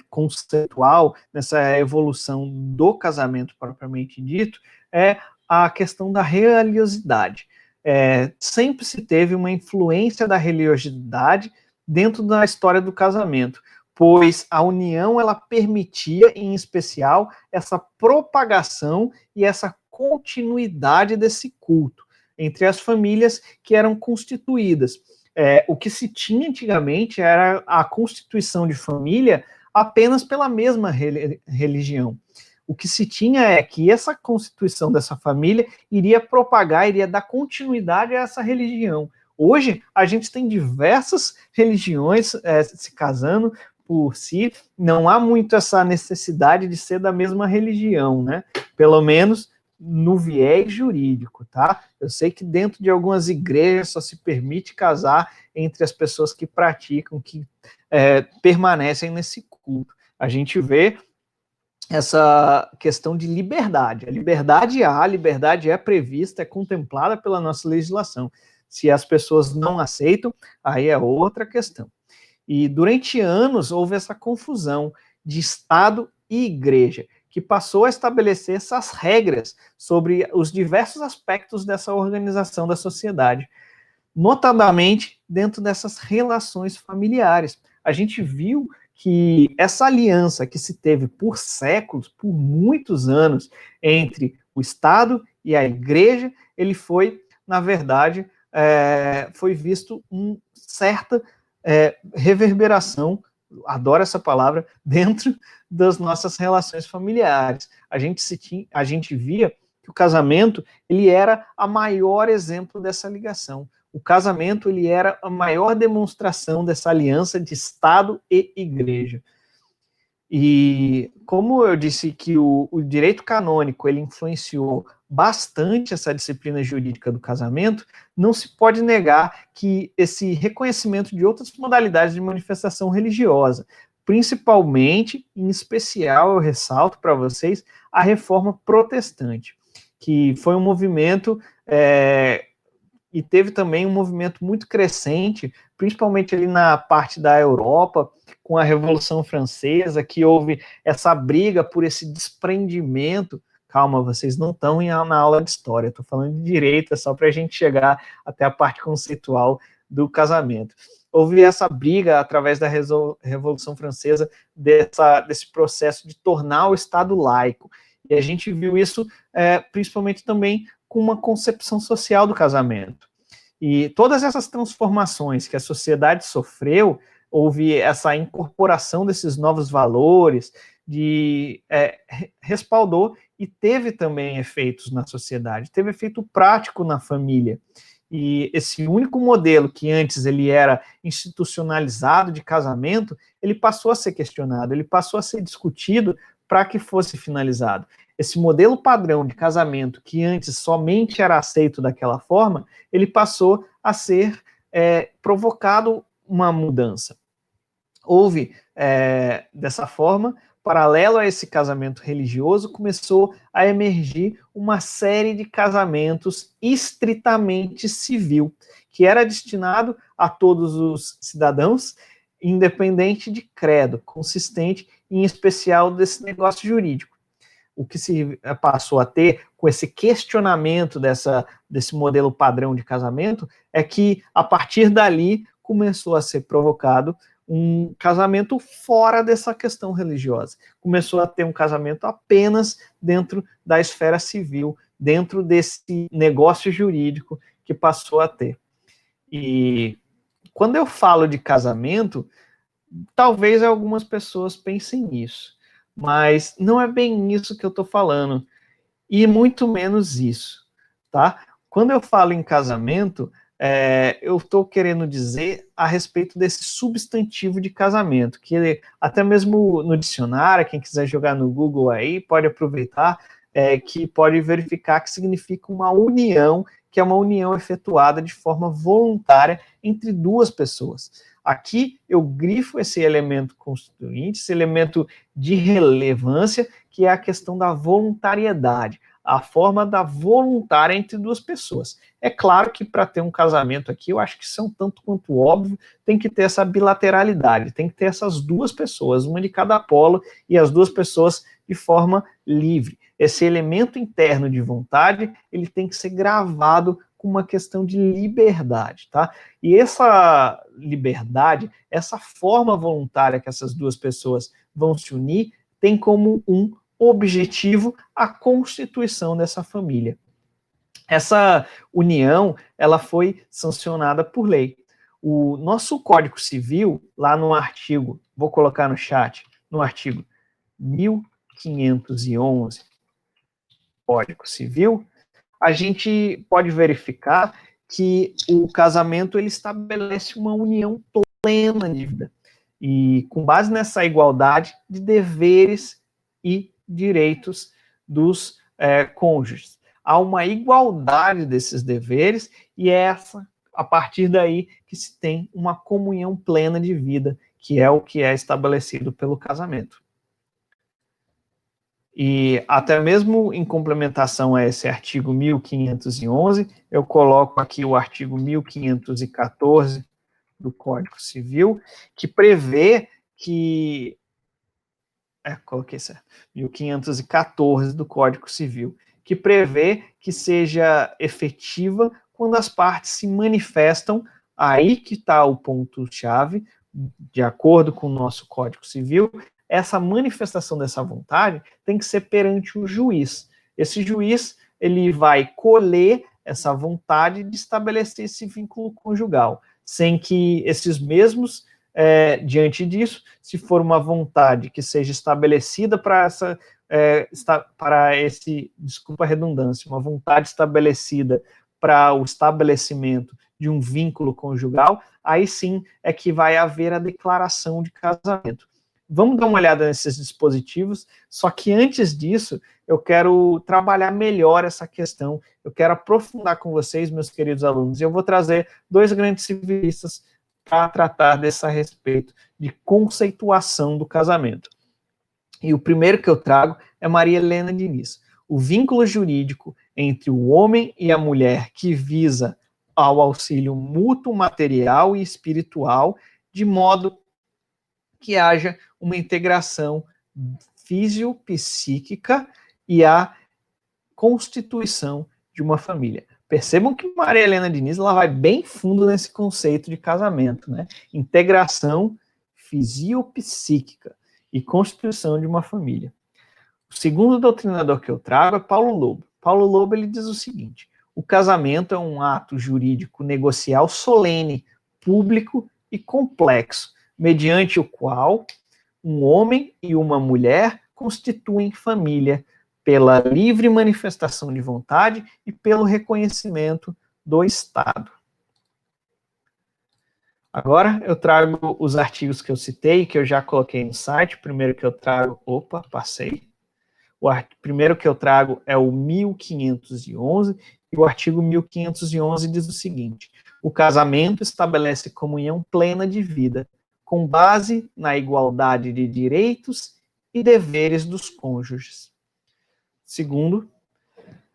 conceitual, nessa evolução do casamento propriamente dito, é a questão da religiosidade. Sempre se teve uma influência da religiosidade dentro da história do casamento, pois a união ela permitia, em especial, essa propagação e essa continuidade desse culto entre as famílias que eram constituídas. O que se tinha antigamente era a constituição de família apenas pela mesma religião. O que se tinha é que essa constituição dessa família iria propagar, iria dar continuidade a essa religião. Hoje, a gente tem diversas religiões se casando por si, não há muito essa necessidade de ser da mesma religião, né? Pelo menos no viés jurídico, tá? Eu sei que dentro de algumas igrejas só se permite casar entre as pessoas que praticam, que permanecem nesse culto. A gente vê essa questão de liberdade. A liberdade é prevista, é contemplada pela nossa legislação. Se as pessoas não aceitam, aí é outra questão. E durante anos houve essa confusão de Estado e igreja, que passou a estabelecer essas regras sobre os diversos aspectos dessa organização da sociedade, notadamente dentro dessas relações familiares. A gente viu que essa aliança que se teve por séculos, por muitos anos, entre o Estado e a igreja, ele foi, na verdade, foi visto uma certa reverberação, adoro essa palavra, dentro das nossas relações familiares. A gente via que o casamento ele era a maior exemplo dessa ligação. O casamento ele era a maior demonstração dessa aliança de Estado e igreja. E como eu disse que o direito canônico ele influenciou bastante essa disciplina jurídica do casamento, não se pode negar que esse reconhecimento de outras modalidades de manifestação religiosa, principalmente, em especial, eu ressalto para vocês, a Reforma Protestante, que foi um movimento e teve também um movimento muito crescente, principalmente ali na parte da Europa, com a Revolução Francesa, que houve essa briga por esse desprendimento. Calma, vocês não estão na aula de história, estou falando de direito, é só para a gente chegar até a parte conceitual do casamento. Houve essa briga, através da Revolução Francesa, desse processo de tornar o Estado laico. E a gente viu isso principalmente também com uma concepção social do casamento. E todas essas transformações que a sociedade sofreu, houve essa incorporação desses novos valores, respaldou e teve também efeitos na sociedade, teve efeito prático na família. E esse único modelo que antes ele era institucionalizado de casamento, ele passou a ser questionado, ele passou a ser discutido para que fosse finalizado. Esse modelo padrão de casamento, que antes somente era aceito daquela forma, ele passou a ser provocado uma mudança. Houve, dessa forma, paralelo a esse casamento religioso, começou a emergir uma série de casamentos estritamente civil, que era destinado a todos os cidadãos, independente de credo, consistente em especial desse negócio jurídico. O que se passou a ter com esse questionamento desse modelo padrão de casamento é que, a partir dali, começou a ser provocado um casamento fora dessa questão religiosa. Começou a ter um casamento apenas dentro da esfera civil, dentro desse negócio jurídico que passou a ter. E quando eu falo de casamento, talvez algumas pessoas pensem nisso. Mas não é bem isso que eu estou falando, e muito menos isso, tá? Quando eu falo em casamento, eu estou querendo dizer a respeito desse substantivo de casamento, que até mesmo no dicionário, quem quiser jogar no Google aí, pode aproveitar, que pode verificar que significa uma união, que é uma união efetuada de forma voluntária entre duas pessoas. Aqui eu grifo esse elemento constituinte, esse elemento de relevância, que é a questão da voluntariedade, a forma da voluntária entre duas pessoas. É claro que para ter um casamento aqui, eu acho que isso é um tanto quanto óbvio, tem que ter essa bilateralidade, tem que ter essas duas pessoas, uma de cada polo, e as duas pessoas de forma livre. Esse elemento interno de vontade, ele tem que ser gravado com uma questão de liberdade, tá? E essa liberdade, essa forma voluntária que essas duas pessoas vão se unir, tem como um objetivo a constituição dessa família. Essa união, ela foi sancionada por lei. O nosso Código Civil, lá no artigo, vou colocar no chat, no artigo 1511 Código Civil, a gente pode verificar que o casamento ele estabelece uma união plena de vida. E com base nessa igualdade de deveres e direitos dos cônjuges. Há uma igualdade desses deveres e é a partir daí que se tem uma comunhão plena de vida, que é o que é estabelecido pelo casamento. E até mesmo em complementação a esse artigo 1511, eu coloco aqui o artigo 1514 do Código Civil, que prevê que... coloquei certo. 1514 do Código Civil, que prevê que seja efetiva quando as partes se manifestam, aí que está o ponto-chave, de acordo com o nosso Código Civil, essa manifestação dessa vontade tem que ser perante o juiz. Esse juiz, ele vai colher essa vontade de estabelecer esse vínculo conjugal, sem que esses mesmos, diante disso, se for uma vontade que seja estabelecida desculpa a redundância, uma vontade estabelecida para o estabelecimento de um vínculo conjugal, aí sim é que vai haver a declaração de casamento. Vamos dar uma olhada nesses dispositivos, só que antes disso, eu quero trabalhar melhor essa questão, eu quero aprofundar com vocês, meus queridos alunos, e eu vou trazer dois grandes civilistas para tratar desse respeito de conceituação do casamento. E o primeiro que eu trago é Maria Helena Diniz. O vínculo jurídico entre o homem e a mulher que visa ao auxílio mútuo material e espiritual, de modo que haja uma integração fisiopsíquica e a constituição de uma família. Percebam que Maria Helena Diniz ela vai bem fundo nesse conceito de casamento, né? Integração fisiopsíquica e constituição de uma família. O segundo doutrinador que eu trago é Paulo Lobo. Paulo Lobo ele diz o seguinte: o casamento é um ato jurídico negocial solene, público e complexo, mediante o qual um homem e uma mulher constituem família pela livre manifestação de vontade e pelo reconhecimento do Estado. Agora eu trago os artigos que eu citei, que eu já coloquei no site. O primeiro que eu trago... Opa, passei. O primeiro que eu trago é o 1511, e o artigo 1511 diz o seguinte: o casamento estabelece comunhão plena de vida, com base na igualdade de direitos e deveres dos cônjuges. Segundo,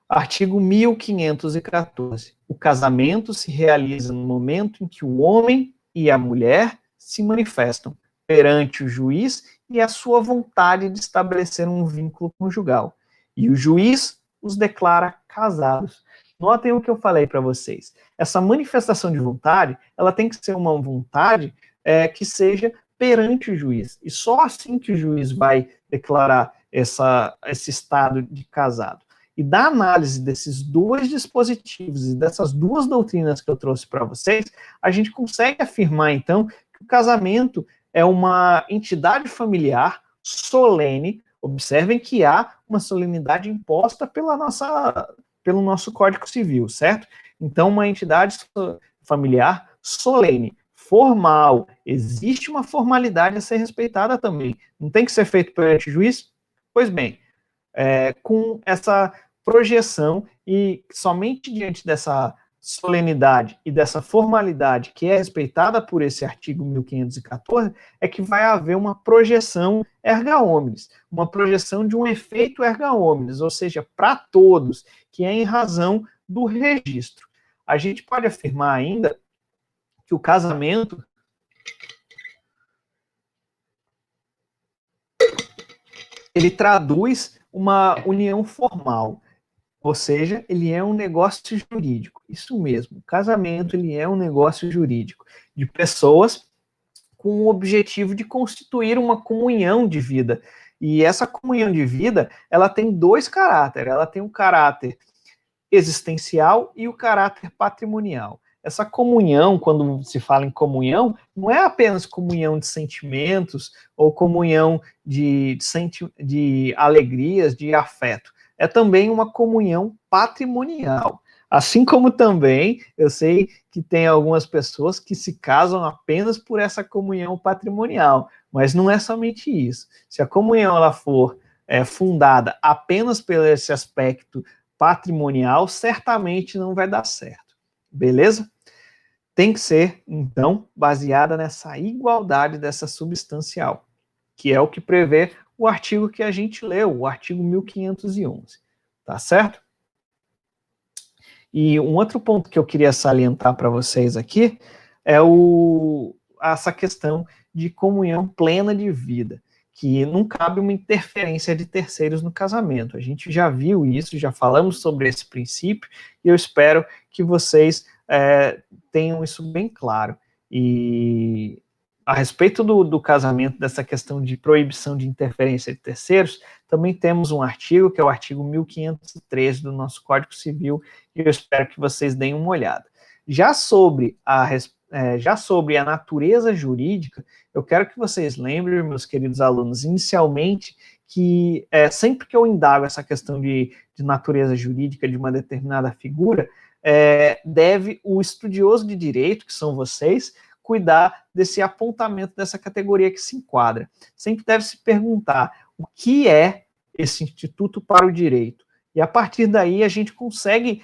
artigo 1514. O casamento se realiza no momento em que o homem e a mulher se manifestam perante o juiz e a sua vontade de estabelecer um vínculo conjugal. E o juiz os declara casados. Notem o que eu falei para vocês. Essa manifestação de vontade, ela tem que ser uma vontade que seja perante o juiz. E só assim que o juiz vai declarar esse estado de casado. E da análise desses dois dispositivos e dessas duas doutrinas que eu trouxe para vocês, a gente consegue afirmar, então, que o casamento é uma entidade familiar solene. Observem que há uma solenidade imposta pelo nosso Código Civil, certo? Então, uma entidade familiar solene, formal. Existe uma formalidade a ser respeitada também. Não tem que ser feito perante o juiz? Pois bem, com essa projeção e somente diante dessa solenidade e dessa formalidade que é respeitada por esse artigo 1514, é que vai haver uma projeção erga omnes, uma projeção de um efeito erga omnes, ou seja, para todos, que é em razão do registro. A gente pode afirmar ainda que o casamento ele traduz uma união formal. Ou seja, ele é um negócio jurídico. Isso mesmo, o casamento ele é um negócio jurídico de pessoas com o objetivo de constituir uma comunhão de vida. E essa comunhão de vida, ela tem dois caráteres. Ela tem o caráter existencial e o caráter patrimonial. essa comunhão, quando se fala em comunhão, não é apenas comunhão de sentimentos ou comunhão de alegrias, de afeto. É também uma comunhão patrimonial. Assim como também, eu sei que tem algumas pessoas que se casam apenas por essa comunhão patrimonial, mas não é somente isso. Se a comunhão ela for fundada apenas por esse aspecto patrimonial, certamente não vai dar certo. Beleza? Tem que ser, então, baseada nessa igualdade dessa substancial, que é o que prevê o artigo que a gente leu, o artigo 1511. Tá certo? E um outro ponto que eu queria salientar para vocês aqui é essa questão de comunhão plena de vida, que não cabe uma interferência de terceiros no casamento. A gente já viu isso, já falamos sobre esse princípio, e eu espero que vocês tenham isso bem claro. E a respeito do casamento, dessa questão de proibição de interferência de terceiros, também temos um artigo, que é o artigo 1513 do nosso Código Civil, e eu espero que vocês deem uma olhada. Já sobre a natureza jurídica, eu quero que vocês lembrem, meus queridos alunos, inicialmente, que sempre que eu indago essa questão de natureza jurídica de uma determinada figura, deve o estudioso de direito, que são vocês, cuidar desse apontamento dessa categoria que se enquadra. Sempre deve se perguntar o que é esse Instituto para o Direito. E a partir daí a gente consegue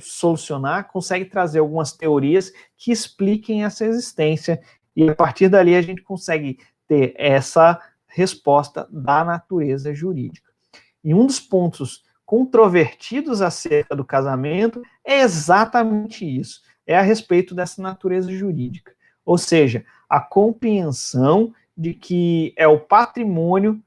solucionar, consegue trazer algumas teorias que expliquem essa existência, e a partir dali a gente consegue ter essa resposta da natureza jurídica. E um dos pontos controvertidos acerca do casamento é exatamente isso, é a respeito dessa natureza jurídica. Ou seja, a compreensão de que é o patrimônio,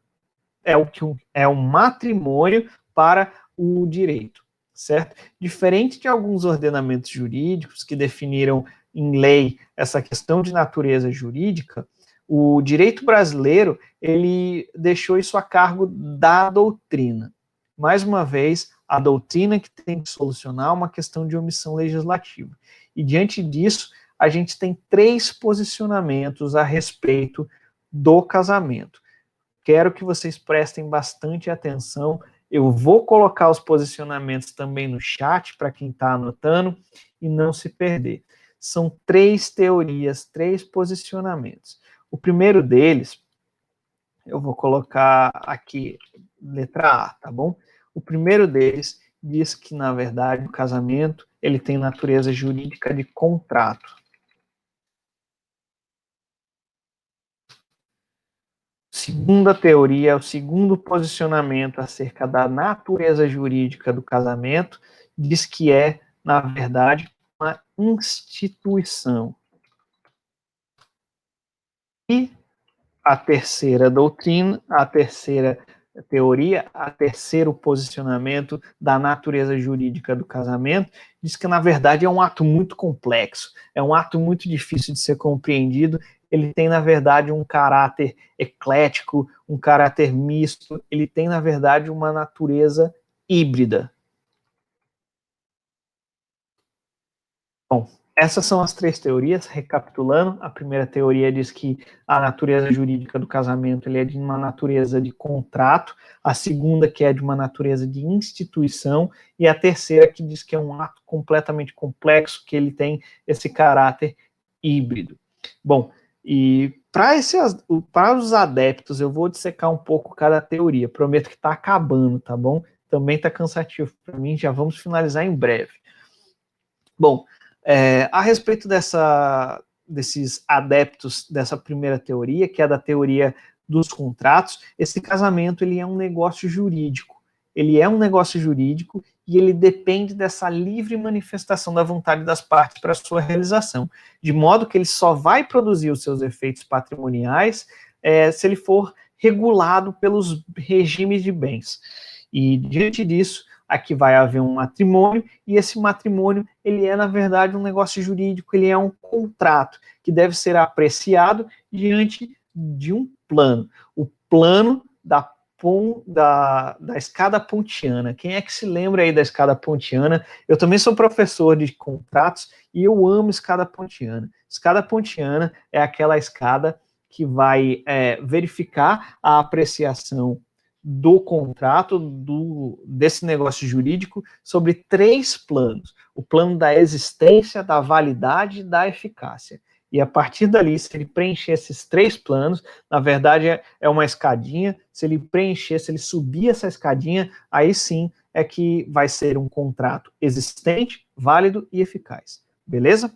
é um matrimônio para o direito, certo? Diferente de alguns ordenamentos jurídicos que definiram em lei essa questão de natureza jurídica, o direito brasileiro, ele deixou isso a cargo da doutrina. Mais uma vez, a doutrina que tem que solucionar uma questão de omissão legislativa. E diante disso, a gente tem 3 posicionamentos a respeito do casamento. Quero que vocês prestem bastante atenção. Eu vou colocar os posicionamentos também no chat para quem está anotando e não se perder. São 3 teorias, 3 posicionamentos. O primeiro deles, eu vou colocar aqui, letra A, tá bom? O primeiro deles diz que, na verdade, o casamento ele tem natureza jurídica de contrato. Segunda teoria, o segundo posicionamento acerca da natureza jurídica do casamento, diz que é, na verdade, uma instituição. E a terceira doutrina, a terceira teoria, a terceiro posicionamento da natureza jurídica do casamento, diz que, na verdade, é um ato muito complexo, é um ato muito difícil de ser compreendido. Ele tem, na verdade, um caráter eclético, um caráter misto, ele tem, na verdade, uma natureza híbrida. Bom, essas são as 3 teorias, recapitulando. A primeira teoria diz que a natureza jurídica do casamento ele é de uma natureza de contrato, a segunda que é de uma natureza de instituição, e a terceira que diz que é um ato completamente complexo, que ele tem esse caráter híbrido. Bom, e para os adeptos, eu vou dissecar um pouco cada teoria. Prometo que está acabando, tá bom? Também está cansativo para mim, já vamos finalizar em breve. Bom, a respeito desses adeptos dessa primeira teoria, que é da teoria dos contratos, esse casamento ele é um negócio jurídico. Ele é um negócio jurídico e ele depende dessa livre manifestação da vontade das partes para sua realização, de modo que ele só vai produzir os seus efeitos patrimoniais se ele for regulado pelos regimes de bens. E diante disso, aqui vai haver um matrimônio, e esse matrimônio, ele é, na verdade, um negócio jurídico, ele é um contrato, que deve ser apreciado diante de um plano. O plano da da escada pontiana. Quem é que se lembra aí da escada pontiana? Eu também sou professor de contratos e eu amo escada pontiana. Escada pontiana é aquela escada que vai verificar a apreciação do contrato, desse negócio jurídico, sobre 3 planos. O plano da existência, da validade e da eficácia. E a partir dali, se ele preencher esses 3 planos, na verdade é uma escadinha, se ele preencher, se ele subir essa escadinha, aí sim é que vai ser um contrato existente, válido e eficaz. Beleza?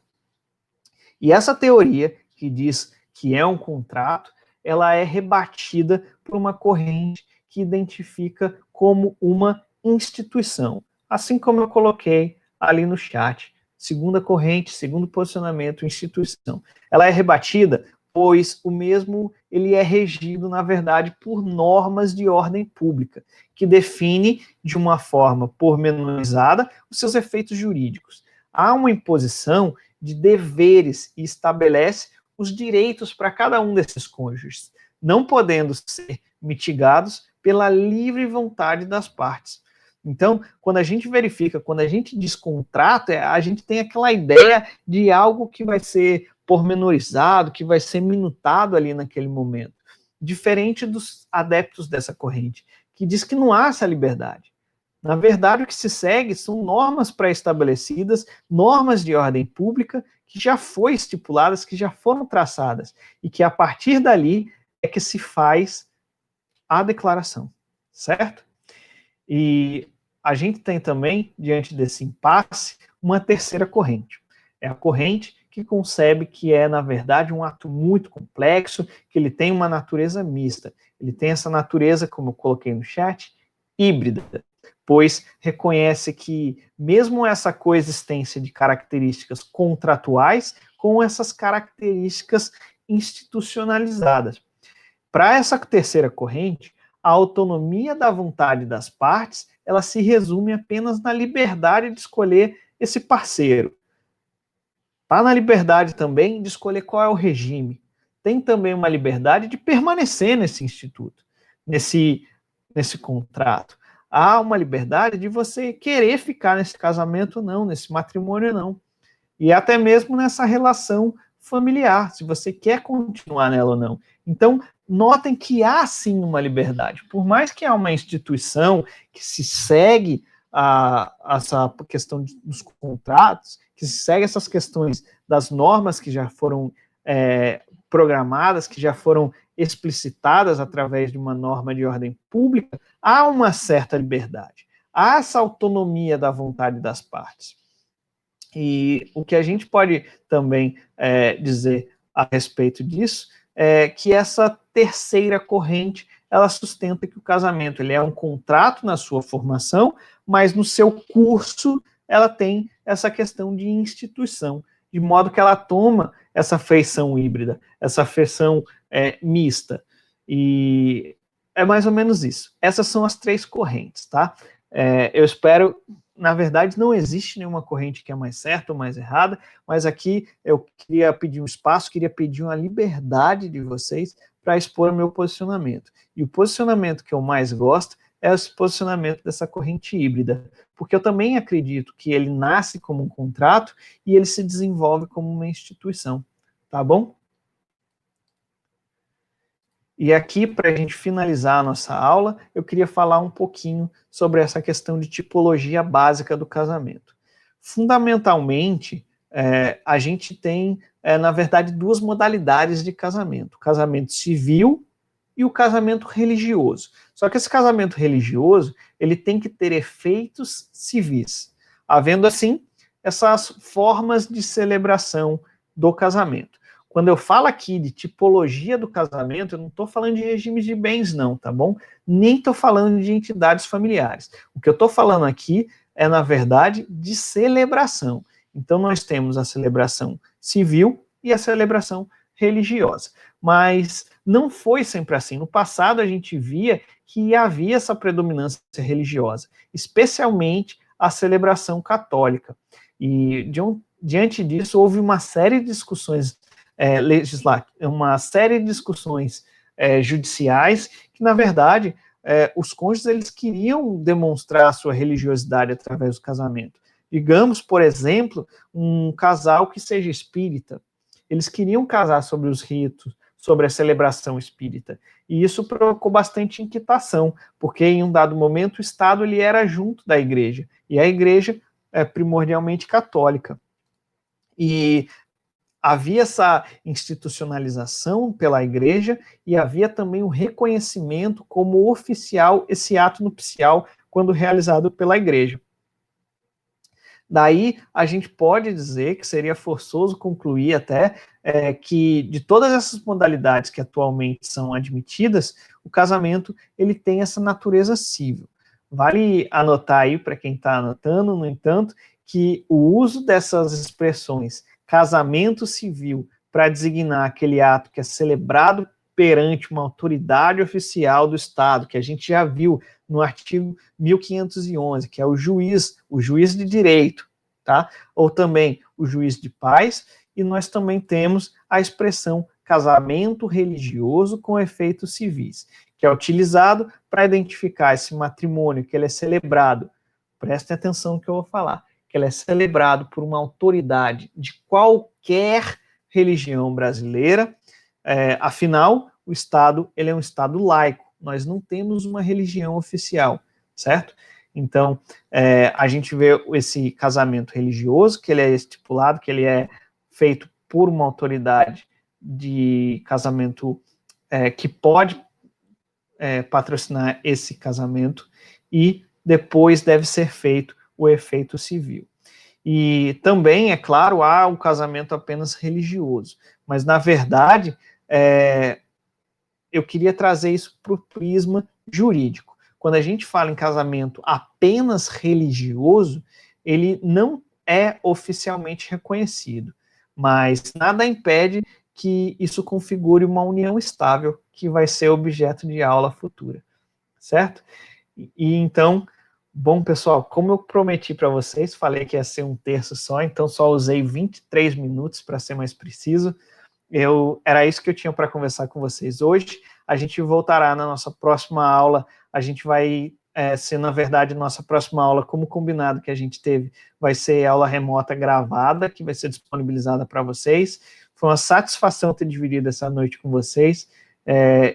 E essa teoria que diz que é um contrato, ela é rebatida por uma corrente que identifica como uma instituição. Assim como eu coloquei ali no chat. Segunda corrente, segundo posicionamento, instituição. Ela é rebatida, pois o mesmo ele é regido, na verdade, por normas de ordem pública, que define de uma forma pormenorizada os seus efeitos jurídicos. Há uma imposição de deveres e estabelece os direitos para cada um desses cônjuges, não podendo ser mitigados pela livre vontade das partes. Então, quando a gente verifica, quando a gente diz contrato, a gente tem aquela ideia de algo que vai ser pormenorizado, que vai ser minutado ali naquele momento. Diferente dos adeptos dessa corrente, que diz que não há essa liberdade. Na verdade, o que se segue são normas pré-estabelecidas, normas de ordem pública, que já foram estipuladas, que já foram traçadas, e que a partir dali é que se faz a declaração, certo? E a gente tem também, diante desse impasse, uma terceira corrente. É a corrente que concebe que é, na verdade, um ato muito complexo, que ele tem uma natureza mista. Ele tem essa natureza, como eu coloquei no chat, híbrida, pois reconhece que mesmo essa coexistência de características contratuais com essas características institucionalizadas. Para essa terceira corrente, a autonomia da vontade das partes, ela se resume apenas na liberdade de escolher esse parceiro. Está na liberdade também de escolher qual é o regime. Tem também uma liberdade de permanecer nesse instituto, nesse contrato. Há uma liberdade de você querer ficar nesse casamento ou não, nesse matrimônio ou não. E até mesmo nessa relação familiar, se você quer continuar nela ou não. Então, notem que há sim uma liberdade. Por mais que há uma instituição que se segue essa questão dos contratos, que se segue essas questões das normas que já foram programadas, que já foram explicitadas através de uma norma de ordem pública, há uma certa liberdade. Há essa autonomia da vontade das partes. E o que a gente pode também dizer a respeito disso é que essa terceira corrente, ela sustenta que o casamento ele é um contrato na sua formação, mas no seu curso ela tem essa questão de instituição, de modo que ela toma essa feição híbrida, essa feição mista. E é mais ou menos isso. Essas são as 3 correntes, tá? Eu espero, na verdade, não existe nenhuma corrente que é mais certa ou mais errada, mas aqui eu queria pedir um espaço, queria pedir uma liberdade de vocês para expor o meu posicionamento. E o posicionamento que eu mais gosto é esse posicionamento dessa corrente híbrida, porque eu também acredito que ele nasce como um contrato e ele se desenvolve como uma instituição, tá bom? E aqui, para a gente finalizar a nossa aula, eu queria falar um pouquinho sobre essa questão de tipologia básica do casamento. Fundamentalmente, a gente tem, na verdade, 2 modalidades de casamento. O casamento civil e o casamento religioso. Só que esse casamento religioso, ele tem que ter efeitos civis, havendo, assim, essas formas de celebração do casamento. Quando eu falo aqui de tipologia do casamento, eu não estou falando de regimes de bens, não, tá bom? Nem estou falando de entidades familiares. O que eu estou falando aqui é, na verdade, de celebração. Então, nós temos a celebração civil e a celebração religiosa. Mas não foi sempre assim. No passado, a gente via que havia essa predominância religiosa, especialmente a celebração católica. E, diante disso, houve uma série de discussões uma série de discussões judiciais que, na verdade, os cônjuges eles queriam demonstrar a sua religiosidade através do casamento. Digamos, por exemplo, um casal que seja espírita. Eles queriam casar sobre os ritos, sobre a celebração espírita. E isso provocou bastante inquietação, porque em um dado momento o Estado ele era junto da igreja, e a igreja é primordialmente católica. E havia essa institucionalização pela igreja e havia também o reconhecimento como oficial esse ato nupcial quando realizado pela igreja. Daí a gente pode dizer que seria forçoso concluir até que de todas essas modalidades que atualmente são admitidas, o casamento ele tem essa natureza civil. Vale anotar aí para quem está anotando, no entanto, que o uso dessas expressões casamento civil para designar aquele ato que é celebrado perante uma autoridade oficial do Estado, que a gente já viu no artigo 1511, que é o juiz de direito, tá? Ou também o juiz de paz, e nós também temos a expressão casamento religioso com efeitos civis, que é utilizado para identificar esse matrimônio que ele é celebrado, prestem atenção no que eu vou falar, que ele é celebrado por uma autoridade de qualquer religião brasileira, afinal, o Estado ele é um Estado laico, nós não temos uma religião oficial, certo? Então, a gente vê esse casamento religioso, que ele é estipulado, que ele é feito por uma autoridade de casamento que pode patrocinar esse casamento, e depois deve ser feito o efeito civil. E também, é claro, há o casamento apenas religioso, mas na verdade, eu queria trazer isso para o prisma jurídico. Quando a gente fala em casamento apenas religioso, ele não é oficialmente reconhecido, mas nada impede que isso configure uma união estável que vai ser objeto de aula futura, certo? E então, bom, pessoal, como eu prometi para vocês, falei que ia ser um terço só, então só usei 23 minutos para ser mais preciso. Era isso que eu tinha para conversar com vocês hoje. A gente voltará na nossa próxima aula. A gente vai ser, na verdade, nossa próxima aula, como combinado que a gente teve, vai ser aula remota gravada, que vai ser disponibilizada para vocês. Foi uma satisfação ter dividido essa noite com vocês.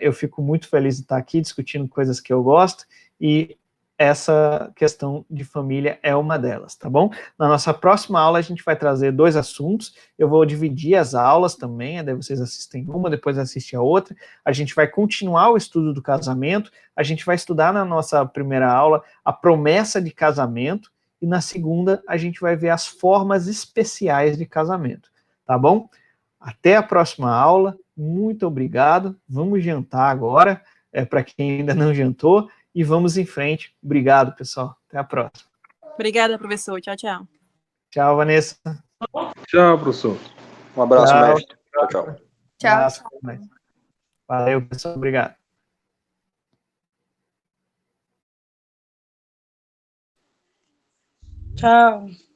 Eu fico muito feliz de estar aqui discutindo coisas que eu gosto, e essa questão de família é uma delas, tá bom? Na nossa próxima aula a gente vai trazer 2 assuntos, eu vou dividir as aulas também, daí vocês assistem uma, depois assistem a outra, a gente vai continuar o estudo do casamento, a gente vai estudar na nossa primeira aula a promessa de casamento, e na segunda a gente vai ver as formas especiais de casamento, tá bom? Até a próxima aula, muito obrigado, vamos jantar agora, para quem ainda não jantou, e vamos em frente. Obrigado, pessoal. Até a próxima. Obrigada, professor. Tchau, tchau. Tchau, Vanessa. Tchau, professor. Um abraço, Tchau. mestre. Tchau, tchau. Abraço. Valeu, pessoal. Obrigado. Tchau.